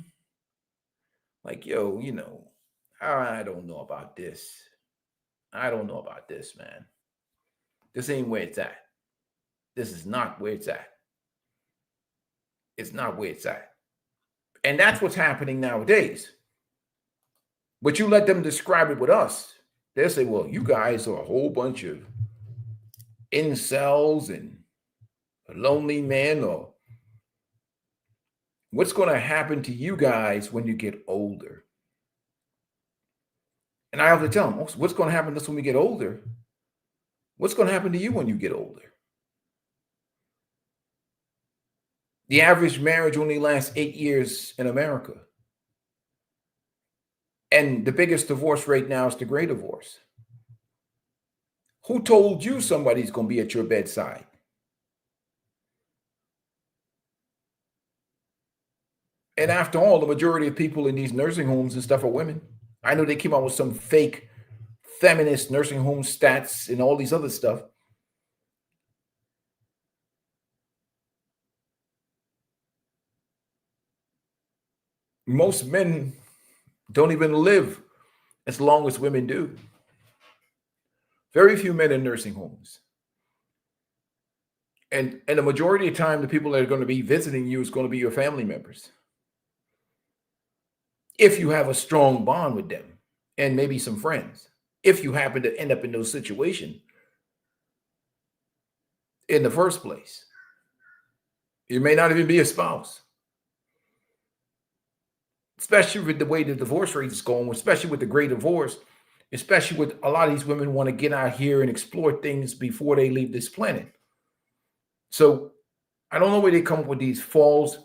Like, yo, I don't know about this. I don't know about this, man. This ain't where it's at. This is not where it's at. It's not where it's at. And that's what's happening nowadays. But you let them describe it with us. They'll say, well, you guys are a whole bunch of incels and lonely men, or what's going to happen to you guys when you get older? And I have to tell them, what's going to happen to us when we get older? What's going to happen to you when you get older? The average marriage only lasts 8 years in America. And the biggest divorce rate now is the Great Divorce. Who told you somebody's going to be at your bedside? And after all, the majority of people in these nursing homes and stuff are women. I know they came out with some fake feminist nursing home stats and all these other stuff. Most men don't even live as long as women do. Very few men in nursing homes. And the majority of the time, the people that are going to be visiting you is going to be your family members. If you have a strong bond with them, and maybe some friends, if you happen to end up in those situations in the first place. You may not even be a spouse. Especially with the way the divorce rate is going, especially with the Great Divorce, especially with a lot of these women want to get out here and explore things before they leave this planet. So I don't know where they come up with these false.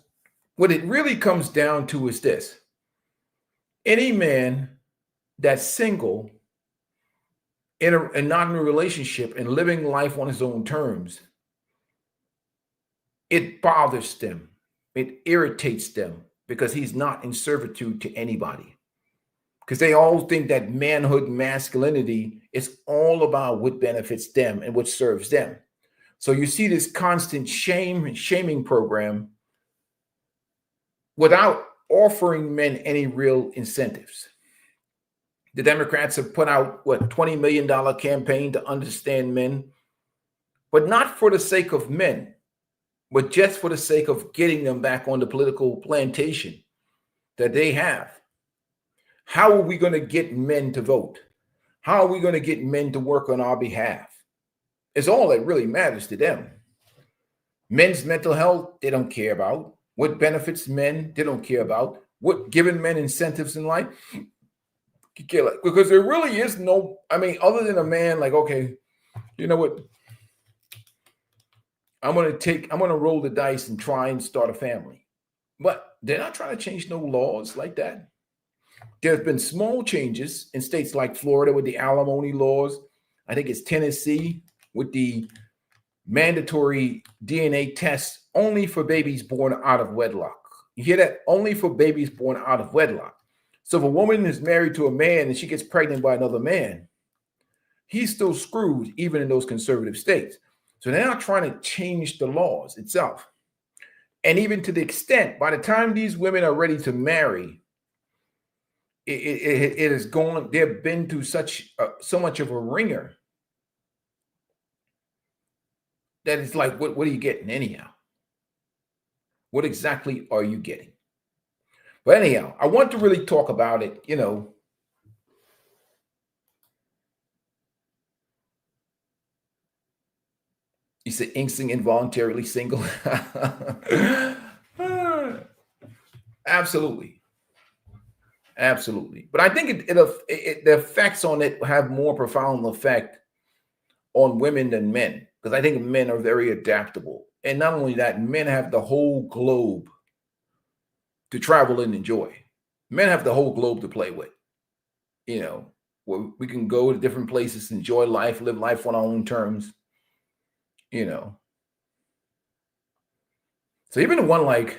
What it really comes down to is this. Any man that's single and not in a relationship and living life on his own terms, it bothers them. It irritates them because he's not in servitude to anybody. because they all think that manhood and masculinity is all about what benefits them and what serves them. So you see this constant shaming program without offering men any real incentives. The Democrats have put out, $20 million campaign to understand men, but not for the sake of men, but just for the sake of getting them back on the political plantation that they have. How are we going to get men to vote? How are we going to get men to work on our behalf? It's all that really matters to them. Men's mental health, they don't care about. What benefits men, they don't care about. What giving men incentives in life, because there really is no, other than a man like, okay, you know what? I'm going to roll the dice and try and start a family. But they're not trying to change no laws like that. There have been small changes in states like Florida with the alimony laws. I think it's Tennessee with the mandatory DNA tests only for babies born out of wedlock. You hear that? Only for babies born out of wedlock. So if a woman is married to a man and she gets pregnant by another man, he's still screwed even in those conservative states. So they're not trying to change the laws itself. And even to the extent, by the time these women are ready to marry, it is gone. They've been through so much of a ringer that it's like, what are you getting anyhow? What exactly are you getting? But anyhow, I want to really talk about it, You said Inksing involuntarily single. Absolutely. Absolutely. But I think the effects on it have more profound effect on women than men, because I think men are very adaptable. And not only that, men have the whole globe to travel and enjoy. Men have the whole globe to play with. Where we can go to different places, enjoy life, live life on our own terms. So even one like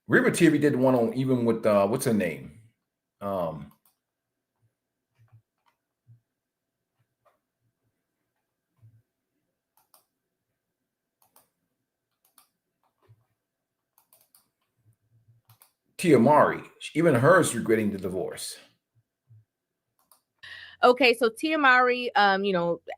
River TV did one on even with what's her name? Tia Mari. Even hers regretting the divorce. Okay, so Tia Mowry,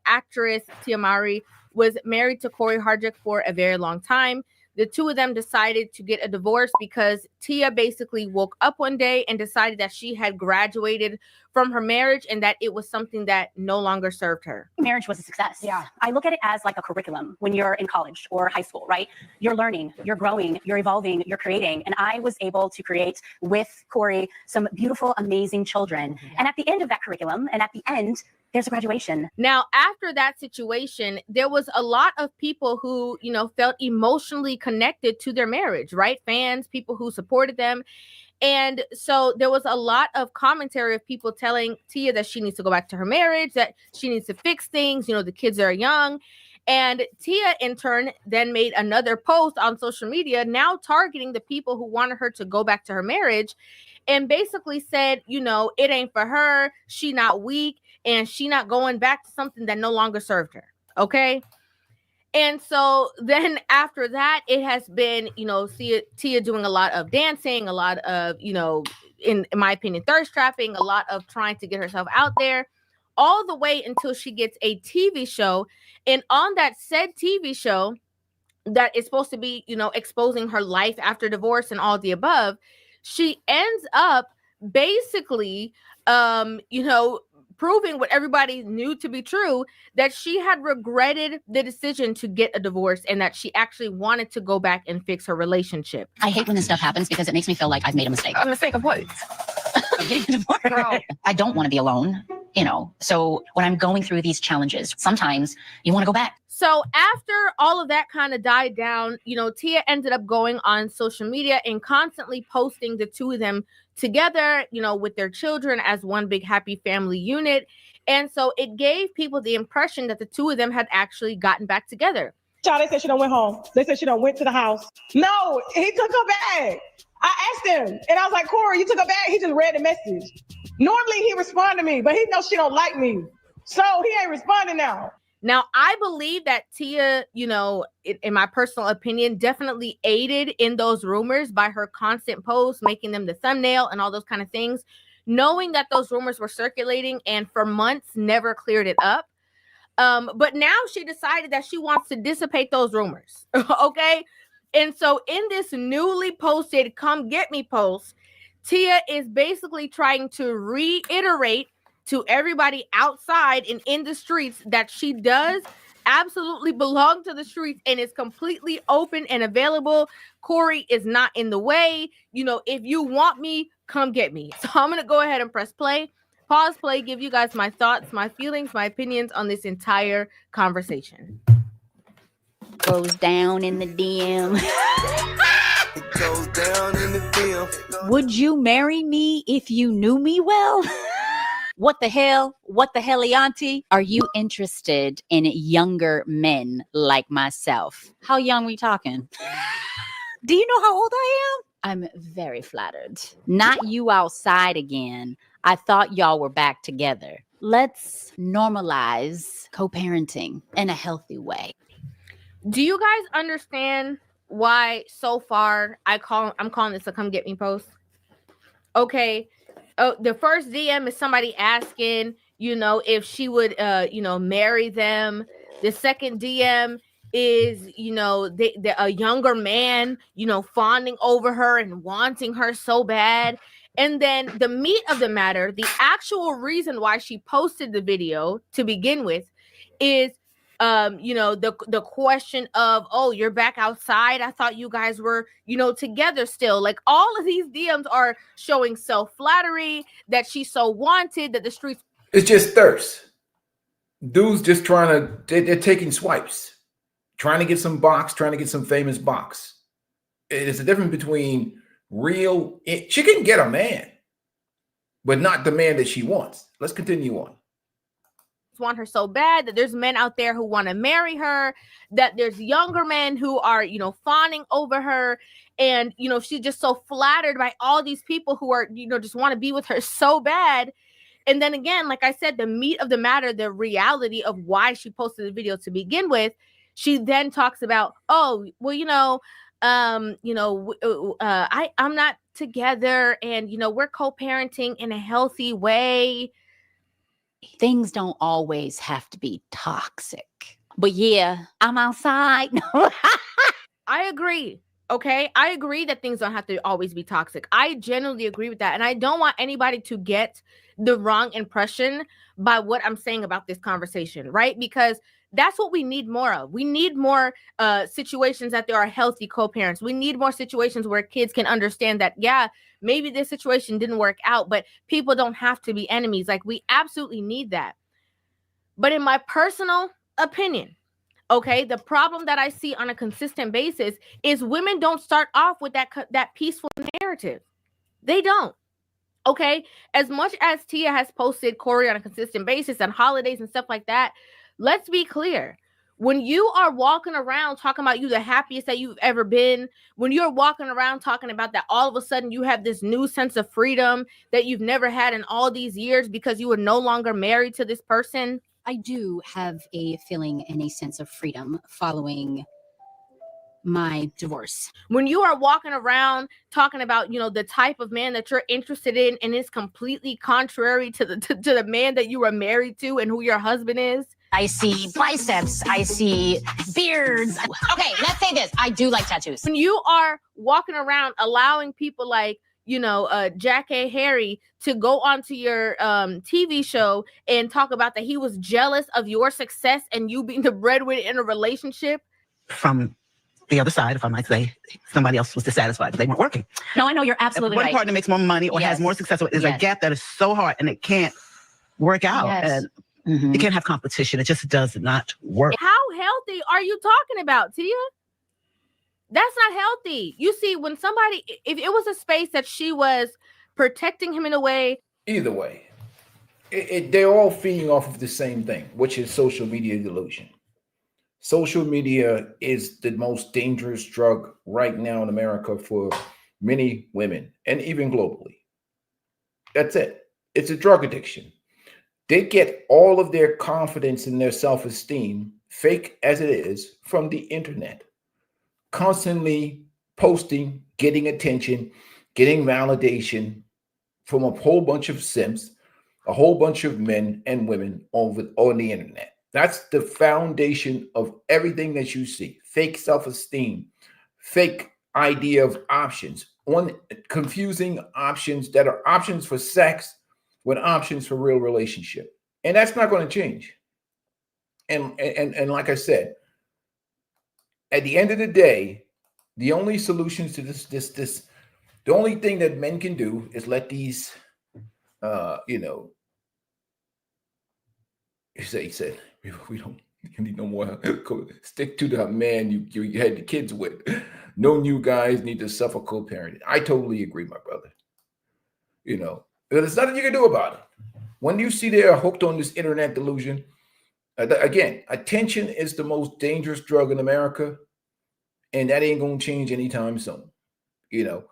actress Tia Mowry was married to Corey Hardrick for a very long time. The two of them decided to get a divorce because Tia basically woke up one day and decided that she had graduated from her marriage and that it was something that no longer served her. Marriage was a success. Yeah. I look at it as like a curriculum when you're in college or high school, right? You're learning, you're growing, you're evolving, you're creating. And I was able to create with Corey some beautiful, amazing children. Mm-hmm. And at the end of that curriculum, and at the end, there's a graduation. Now, after that situation, there was a lot of people who, felt emotionally connected to their marriage, right? Fans, people who supported them. And so there was a lot of commentary of people telling Tia that she needs to go back to her marriage, that she needs to fix things. The kids are young. And Tia, in turn, then made another post on social media, now targeting the people who wanted her to go back to her marriage, and basically said, it ain't for her. She not weak, and she not going back to something that no longer served her. Okay. And so then after that, it has been, Tia doing a lot of dancing, a lot of, in my opinion, thirst trapping, a lot of trying to get herself out there, all the way until she gets a TV show. And on that said TV show that is supposed to be, exposing her life after divorce and all the above, she ends up basically, proving what everybody knew to be true, that she had regretted the decision to get a divorce and that she actually wanted to go back and fix her relationship. I hate when this stuff happens because it makes me feel like I've made a mistake. A mistake of what? Getting a divorce. I don't want to be alone, So when I'm going through these challenges, sometimes you want to go back. So after all of that kind of died down, Tia ended up going on social media and constantly posting the two of them together, with their children as one big happy family unit. And so it gave people the impression that the two of them had actually gotten back together. Child, they said she done went home. They said she done went to the house. No, he took her bag. I asked him, and I was like, Corey, you took her bag? He just read the message. Normally he respond to me, but he knows she don't like me. So he ain't responding now. Now, I believe that Tia, you know, in my personal opinion, definitely aided in those rumors by her constant posts, making them the thumbnail and all those kind of things, knowing that those rumors were circulating and for months never cleared it up. But now she decided that she wants to dissipate those rumors. Okay. And so in this newly posted Come Get Me post, Tia is basically trying to reiterate to everybody outside and in the streets that she does absolutely belong to the streets and is completely open and available. Corey is not in the way. You know, if you want me, come get me. So I'm going to go ahead and press play, pause play, give you guys my thoughts, my feelings, my opinions on this entire conversation. Goes down in the DM. It goes down in the film. Would you marry me if you knew me well? What the hell? What the helianti? Are you interested in younger men like myself? How young we talking? Do you know how old I am? I'm very flattered. Not you outside again. I thought y'all were back together. Let's normalize co-parenting in a healthy way. Do you guys understand why so far I'm calling this a Come Get Me post? Okay. Oh, the first DM is somebody asking, you know, if she would, you know, marry them. The second DM is, you know, a younger man, you know, fawning over her and wanting her so bad. And then the meat of the matter, the actual reason why she posted the video to begin with is, you know, the question of, oh, you're back outside. I thought you guys were, you know, together still. Like all of these DMs are showing self-flattery, that she's so wanted, that the streets. It's just thirst. Dudes just trying to, they're taking swipes, trying to get some box, trying to get some famous box. It's a difference between real, she can get a man, but not the man that she wants. Let's continue on. Want her so bad, that there's men out there who want to marry her, that there's younger men who are, you know, fawning over her, and you know, she's just so flattered by all these people who are, you know, just want to be with her so bad. And then again, like I said, the meat of the matter, the reality of why she posted the video to begin with, she then talks about, oh, well, you know, I'm not together, and you know, we're co-parenting in a healthy way. Things don't always have to be toxic. But yeah, I'm outside. I agree. Okay. I agree that things don't have to always be toxic. I genuinely agree with that. And I don't want anybody to get the wrong impression by what I'm saying about this conversation, right? Because that's what we need more of. We need more situations that there are healthy co-parents. We need more situations where kids can understand that, yeah, maybe this situation didn't work out, but people don't have to be enemies. Like, we absolutely need that. But in my personal opinion, okay, the problem that I see on a consistent basis is women don't start off with that peaceful narrative. They don't. Okay, as much as Tia has posted Corey on a consistent basis on holidays and stuff like that, let's be clear. When you are walking around talking about you the happiest that you've ever been, when you're walking around talking about that all of a sudden you have this new sense of freedom that you've never had in all these years because you were no longer married to this person. I do have a feeling and a sense of freedom following my divorce. When you are walking around talking about, you know, the type of man that you're interested in and it's completely contrary to the man that you were married to and who your husband is. I see biceps. I see beards. Okay, let's say this. I do like tattoos. When you are walking around allowing people like, you know, Jack A. Harry to go onto your TV show and talk about that he was jealous of your success and you being the breadwinner in a relationship. From the other side, if I might say, somebody else was dissatisfied. They weren't working. No, I know you're absolutely right. One partner makes more money or has more success. There's a gap that is so hard and it can't work out. Yes. And you can't have competition. It just does not work. How healthy are you talking about, Tia? That's not healthy. You see, when somebody, if it was a space that she was protecting him in a way. Either way, they're all feeding off of the same thing, which is social media delusion. Social media is the most dangerous drug right now in America for many women and even globally. That's it. It's a drug addiction. They get all of their confidence and their self-esteem, fake as it is, from the internet. Constantly posting, getting attention, getting validation from a whole bunch of simps, a whole bunch of men and women on the internet. That's the foundation of everything that you see. Fake self-esteem, fake idea of options, on confusing options that are options for sex with options for real relationship. And that's not going to change. And like I said, at the end of the day, the only solutions to this, the only thing that men can do is let these, he said, we don't need no more. Stick to the man you had the kids with. No new guys need to suffer co-parenting. I totally agree, my brother. There's nothing you can do about it. When you see they're hooked on this internet delusion, again, attention is the most dangerous drug in America, and that ain't gonna change anytime soon. You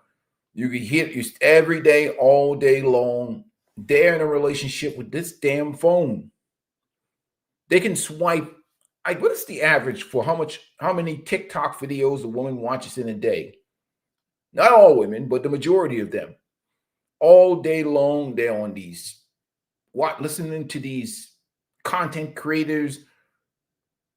can hear it every day, all day long. They're in a relationship with this damn phone. They can swipe. What is the average for how many TikTok videos a woman watches in a day? Not all women, but the majority of them. All day long, they're on these, listening to these content creators.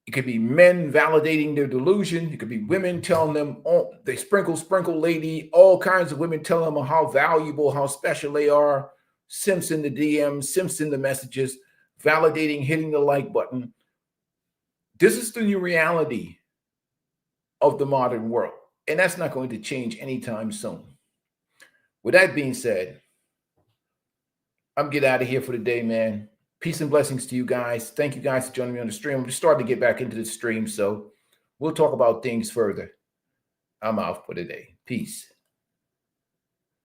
It could be men validating their delusion. It could be women telling them, oh, they sprinkle lady, all kinds of women telling them how valuable, how special they are. Simps in the DMs, simps in the messages, validating, hitting the like button. This is the new reality of the modern world. And that's not going to change anytime soon. With that being said, I'm getting out of here for the day, man. Peace and blessings to you guys. Thank you guys for joining me on the stream. I'm just starting to get back into the stream, so we'll talk about things further. I'm out for the day. Peace.